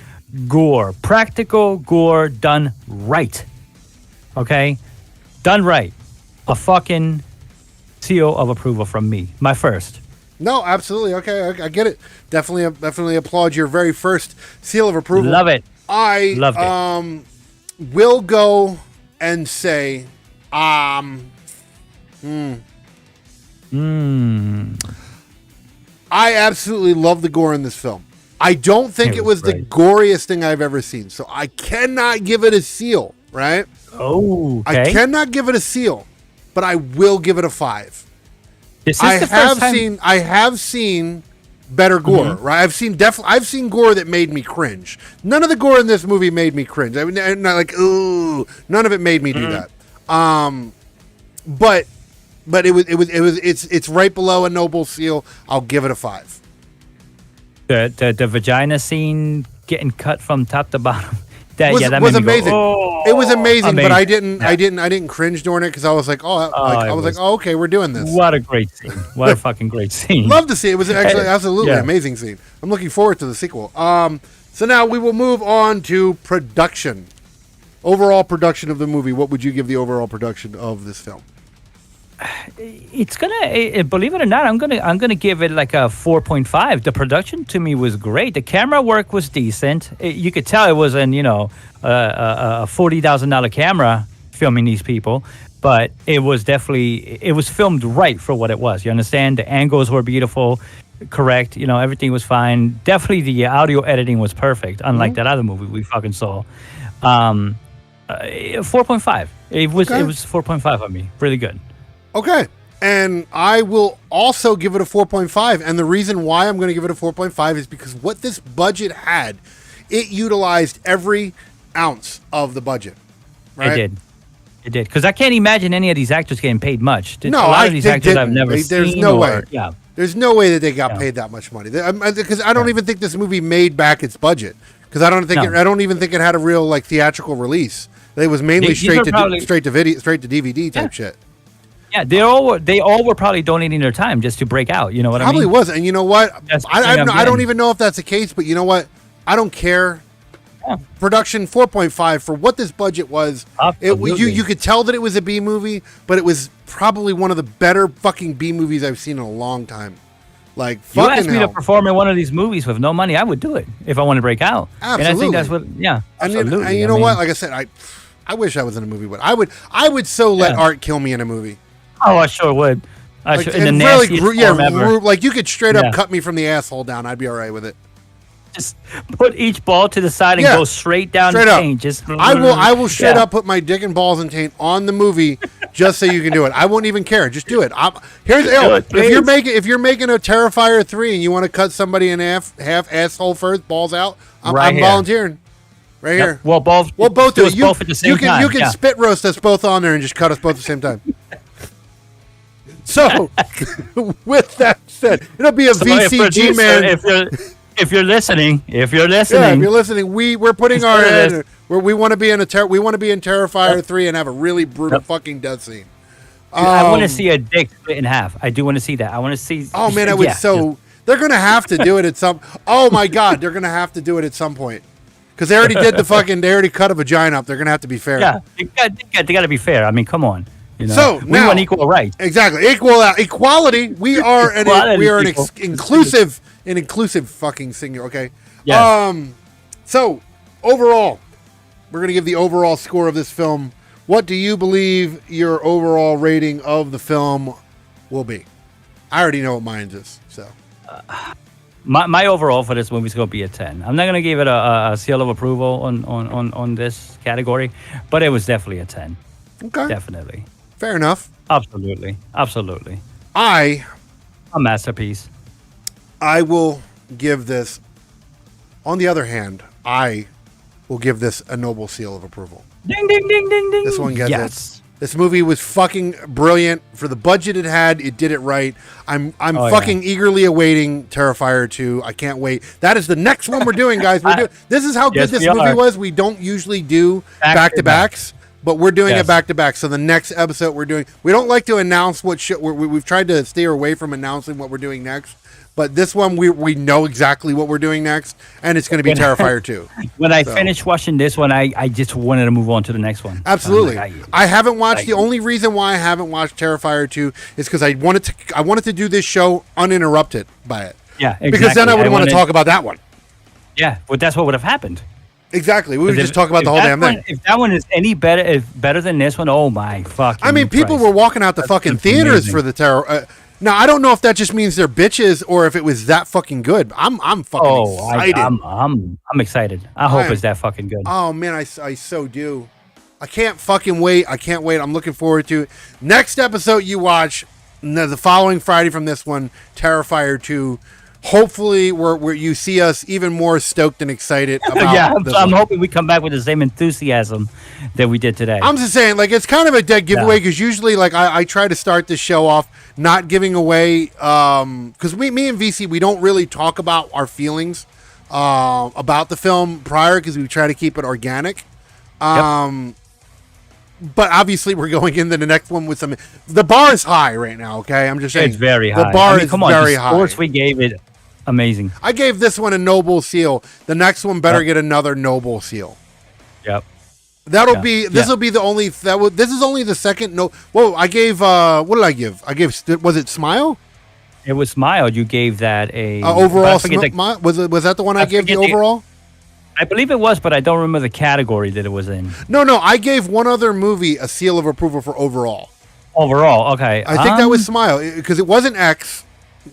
gore. Practical gore done right. Okay? Done right. A fucking seal of approval from me. My first. No, absolutely. Okay, I get it. Definitely applaud your very first seal of approval. Love it. I loved it. Will go and say I absolutely love the gore in this film. I don't think it was the goriest thing I've ever seen, so I cannot give it a seal, right? Oh, okay. I cannot give it a seal, but I will give it a 5. I have seen better gore, right? I've seen gore that made me cringe. None of the gore in this movie made me cringe. I mean, not like ooh, none of it made me do that. But it's right below a noble seal. I'll give it a 5. The vagina scene getting cut from top to bottom. That was amazing. It was amazing, but I didn't cringe during it because I was like, okay, we're doing this. What a great scene! What a fucking great scene! Love to see it. It was actually absolutely amazing scene. I'm looking forward to the sequel. So now we will move on to production. Overall production of the movie. What would you give the overall production of this film? It's gonna, believe it or not, I'm gonna give it like a 4.5. The production to me was great. The camera work was decent. You could tell it was a $40,000 camera filming these people, but it was filmed right for what it was. You understand? The angles were beautiful, correct. Everything was fine. Definitely the audio editing was perfect, unlike that other movie we fucking saw. 4.5. It was 4.5 on me. Really good. Okay. And I will also give it a 4.5. And the reason why I'm going to give it a 4.5 is because what this budget had, it utilized every ounce of the budget. Right? It did. Because I can't imagine any of these actors getting paid much. A lot of these actors I've never seen. There's no way. Yeah. There's no way that they got paid that much money. Because I don't even think this movie made back its budget. Because I don't even think it had a real theatrical release. It was mainly straight to DVD type shit. Yeah, they all were probably donating their time just to break out. You know what I mean? Probably was. And you know what? I don't even know if that's the case, but you know what? I don't care. Yeah. Production 4.5 for what this budget was. You could tell that it was a B movie, but it was probably one of the better fucking B movies I've seen in a long time. Like, you asked me to perform in one of these movies with no money, I would do it if I want to break out. Absolutely. And I think that's what. Yeah. Absolutely. And you know what? Like I said, I wish I was in a movie, but I would let art kill me in a movie. Oh, I sure would. Like you could straight up cut me from the asshole down. I'd be all right with it. Just put each ball to the side and go straight down the taint. Just I will straight up put my dick and balls and taint on the movie just so you can do it. I won't even care. Just do it. If you're making a Terrifier 3 and you want to cut somebody in half asshole first, balls out, I'm volunteering. Right here. We'll both do it. Both at the same time. You can spit roast us both on there and just cut us both at the same time. So, with that said, it'll be a VCG man. If you're listening, we're putting our head. We want to be in Terrifier 3 and have a really brutal fucking death scene. I want to see a dick split in half. I do want to see that. I want to see. Oh man, I would They're gonna have to do it at some. Oh my god, they're gonna have to do it at some point. Because they already did they already cut a vagina up. They're gonna have to be fair. Yeah, they got to be fair. I mean, come on. So we want equal rights. Exactly, equality. We are an inclusive fucking singular. Okay. Yes. So overall, we're gonna give the overall score of this film. What do you believe your overall rating of the film will be? I already know what mine is. So My overall for this movie is going to be a 10. I'm not going to give it a seal of approval on this category, but it was definitely a 10. Okay. Definitely. Fair enough. Absolutely. A masterpiece. I will give this, on the other hand, I will give this a noble seal of approval. Ding, ding, ding, ding, ding. This one gets it. This movie was fucking brilliant. For the budget it had, it did it right. I'm fucking eagerly awaiting Terrifier 2. I can't wait. That is the next one we're doing, guys. This is how good this movie was. We don't usually do back-to-backs, but we're doing it back-to-back. So the next episode we're doing, we don't like to announce what we've tried to steer away from announcing what we're doing next. But this one, we know exactly what we're doing next, and it's going to be Terrifier 2. When I finished watching this one, I just wanted to move on to the next one. Absolutely. I haven't watched, the only reason why I haven't watched Terrifier 2 is because I wanted to do this show uninterrupted by it. Yeah, exactly. Because then I would want to talk about that one. Yeah, but that's what would have happened. Exactly. We would just talk about the whole damn thing. If that one is any better than this one, oh my fucking I mean, people were walking out the fucking theaters for the Terror. Now, I don't know if that just means they're bitches or if it was that fucking good. I'm fucking excited. I'm excited. I hope it's that fucking good. Oh, man, I so do. I can't fucking wait. I'm looking forward to it. Next episode you watch, the following Friday from this one, Terrifier 2. Hopefully, where you see us even more stoked and excited about I'm hoping we come back with the same enthusiasm that we did today. I'm just saying, like, it's kind of a dead giveaway because usually, like, I try to start this show off not giving away, because me and VC, we don't really talk about our feelings about the film prior because we try to keep it organic. But obviously, we're going into the next one with some. The bar is high right now. Okay, I'm just saying it's very high. The bar is very high. The scores we gave it, amazing. I gave this one a noble seal. The next one better get another noble seal. Yep. That'll be. This will be the only. This is only the second. No. Whoa! I gave. What did I give? I gave. Was it Smile? It was Smile. You gave that a overall. Was that the one I gave the overall? I believe it was, but I don't remember the category that it was in. No. I gave one other movie a seal of approval for overall. Overall, okay. I think that was Smile because it wasn't X.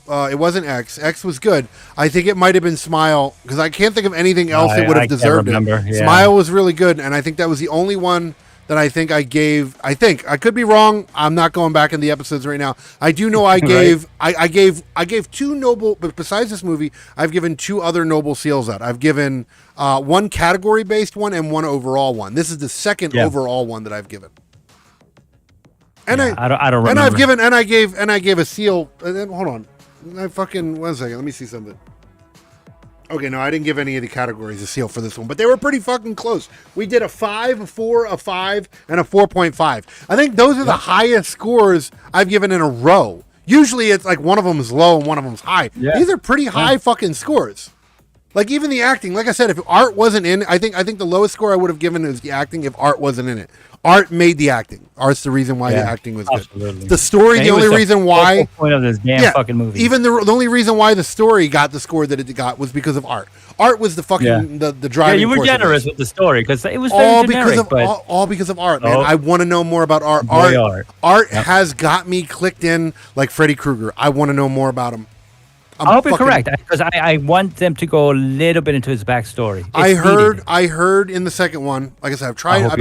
It wasn't X. X was good. I think it might have been Smile because I can't think of anything else that would have deserved it. Yeah. Smile was really good, and I think that was the only one that I think I gave. I think I could be wrong. I'm not going back in the episodes right now. I do know I gave. I gave two noble. But besides this movie, I've given two other noble seals out. I've given one category based one and one overall one. This is the second overall one that I've given. And I don't remember. And I gave a seal. And then hold on. One second. Let me see something. Okay, no, I didn't give any of the categories a seal for this one, but they were pretty fucking close. We did a 5, a 4, a 5, and a 4.5. I think those are the highest scores I've given in a row. Usually it's like one of them is low and one of them is high. Yeah. These are pretty high fucking scores. Like even the acting, like I said, if art wasn't in, I think the lowest score I would have given is the acting if art wasn't in it. Art made the acting. Art's the reason why the acting was absolutely good. The story, the only reason why point of this damn fucking movie. Even the only reason why the story got the score that it got was because of art. Art was the fucking the driving. Yeah, you were generous with the story because it was very generic. All because of art, man. I want to know more about art. Art has got me clicked in like Freddy Krueger. I want to know more about him. I hope you're correct because I want them to go a little bit into his backstory. I heard in the second one. Like I said, I've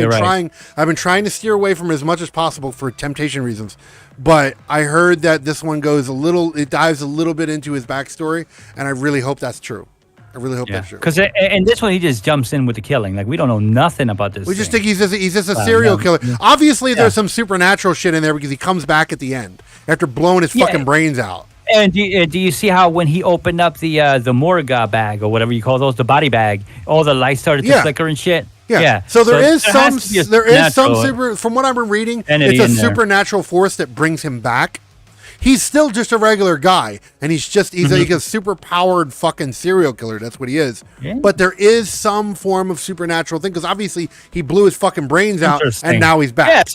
been trying to steer away from it as much as possible for temptation reasons. But I heard that this one it dives a little bit into his backstory, and I really hope that's true. I really hope that's true. Because in this one, he just jumps in with the killing. Like we don't know nothing about this. We just think he's just a serial killer. Obviously, there's some supernatural shit in there because he comes back at the end after blowing his fucking brains out. And do you see how when he opened up the morgue bag or whatever you call those, the body bag, all the lights started to flicker and shit? Yeah. So there is some from what I've been reading, it's a supernatural force that brings him back. He's still just a regular guy, and he's like a super powered fucking serial killer. That's what he is. Yeah. But there is some form of supernatural thing because obviously he blew his fucking brains out, and now he's back.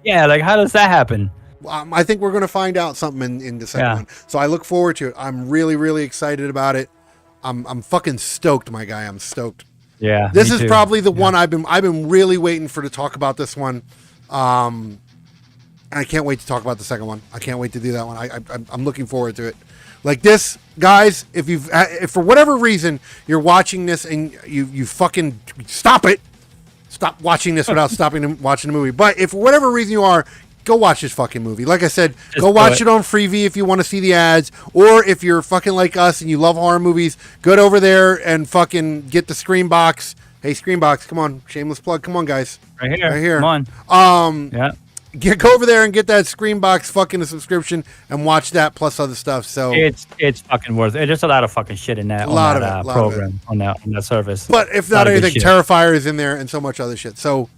Like how does that happen? I think we're going to find out something in the second one. So I look forward to it. I'm really, really excited about it. I'm fucking stoked, my guy. I'm stoked. Yeah. This is probably the one I've been really waiting for to talk about this one. And I can't wait to talk about the second one. I can't wait to do that one. I'm looking forward to it. Like this, guys, if for whatever reason you're watching this and you fucking stop it, stop watching this without stopping watching the movie. But if for whatever reason you are, go watch this fucking movie. Like I said, go watch it on Freevee if you want to see the ads, or if you're fucking like us and you love horror movies, go over there and fucking get the Screambox. Hey, Screambox, come on, shameless plug, come on, guys, right here, come on, yeah. Go over there and get that Screambox fucking subscription and watch that plus other stuff. So it's fucking worth it. There's a lot of fucking shit in that program on that service. But if not anything, Terrifier is in there and so much other shit. So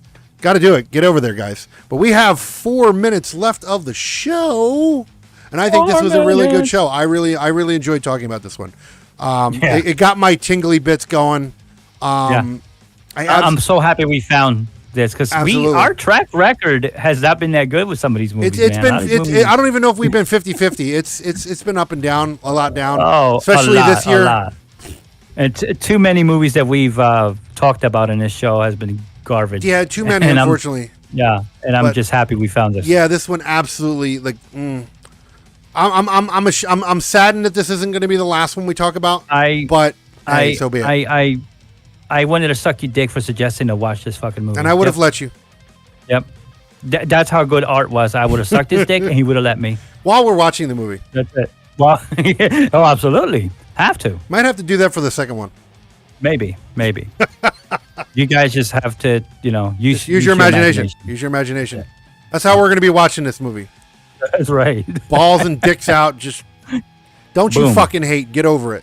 got to do it. Get over there, guys. But we have 4 minutes left of the show, and I think this was a really good show. I really enjoyed talking about this one. It got my tingly bits going. I'm so happy we found this because our track record has not been that good with some of these movies. I don't even know if we've been 50-50. It's been up and down, a lot down, especially this year. A lot. And too many movies that we've talked about in this show has been garbage. Yeah, too many, unfortunately. I'm just happy we found this. Yeah, this one absolutely I'm saddened that this isn't going to be the last one we talk about. So be it. I wanted to suck your dick for suggesting to watch this fucking movie. And I would have let you. Yep. That's how good Art was. I would have sucked his dick and he would have let me. While we're watching the movie. That's it. Well, oh, absolutely. Have to. Might have to do that for the second one. Maybe. You guys just have to, use your imagination. Use your imagination. Yeah. That's how we're going to be watching this movie. That's right. Balls and dicks out. Just don't you fucking hate. Get over it.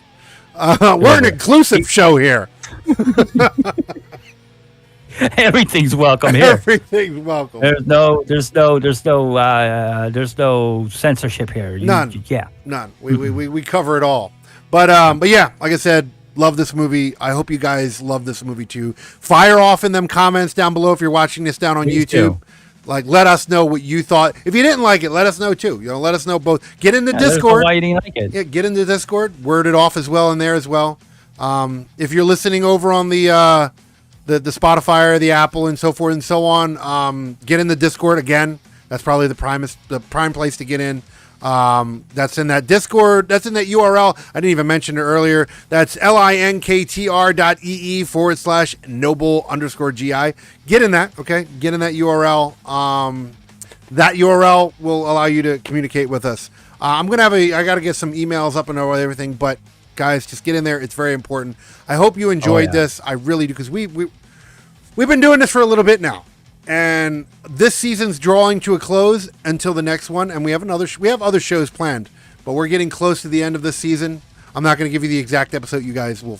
We're an inclusive show here. Everything's welcome here. Everything's welcome. There's no censorship here. None. None. We cover it all. But yeah, like I said, love this movie. I hope you guys love this movie too. Fire off in them comments down below if you're watching this down on YouTube. Too. Like, let us know what you thought. If you didn't like it, let us know too. Let us know both. Get in the Discord. Why you didn't like it? Yeah, get in the Discord. Word it off as well in there as well. If you're listening over on the Spotify or the Apple and so forth and so on, get in the Discord again. That's probably the prime place to get in. That's in that Discord. That's in that URL. I didn't even mention it earlier. That's linktr.ee/noble_gi. Get in that. Okay. Get in that URL. That URL will allow you to communicate with us. I got to get some emails up and over everything, but guys, just get in there. It's very important. I hope you enjoyed this. I really do, because we've been doing this for a little bit now. And this season's drawing to a close until the next one, and we have other shows planned, but we're getting close to the end of this season. I'm not going to give you the exact episode. You guys will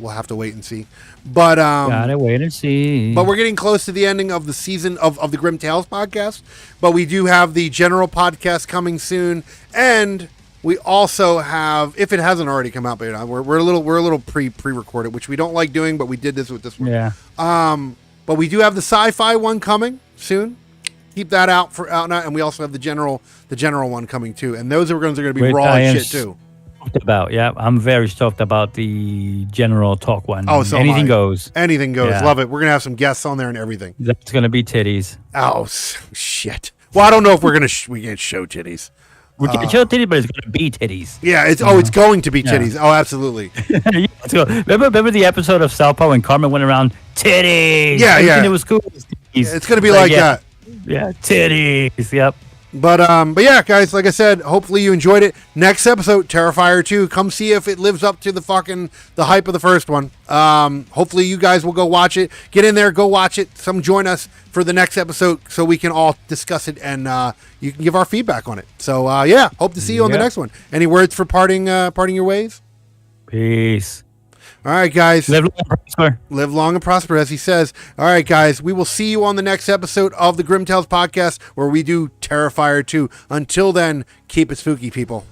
have to wait and see. But gotta wait and see. But we're getting close to the ending of the season of the Grimm Tales podcast. But we do have the general podcast coming soon, and we also have, if it hasn't already come out, but we're a little pre-recorded, which we don't like doing, but we did this with this one. Yeah. But we do have the sci-fi one coming soon. Keep that out now, and we also have the general one coming too. And those are going to be raw as shit too. I'm very stoked about the general talk one. Oh, so anything goes. Anything goes. Yeah. Love it. We're gonna have some guests on there and everything. That's gonna be titties. Oh shit. Well, I don't know if we can't show titties. We can show titties, but it's going to be titties. Yeah, it's going to be titties. Oh, absolutely. Remember the episode of Salpo when Carmen went around titties? Yeah. It was cool. It's going to be like that. Yeah, titties. Yep. But yeah, guys, like I said, hopefully you enjoyed it. Next episode, Terrifier 2. Come see if it lives up to the hype of the first one. Hopefully you guys will go watch it. Get in there, go watch it. Join us for the next episode so we can all discuss it and you can give our feedback on it. So yeah, hope to see you on the next one. Any words for parting your ways? Peace. All right, guys. Live long and prosper. Live long and prosper, as he says. All right, guys. We will see you on the next episode of the Grimm Tales podcast, where we do Terrifier 2. Until then, keep it spooky, people.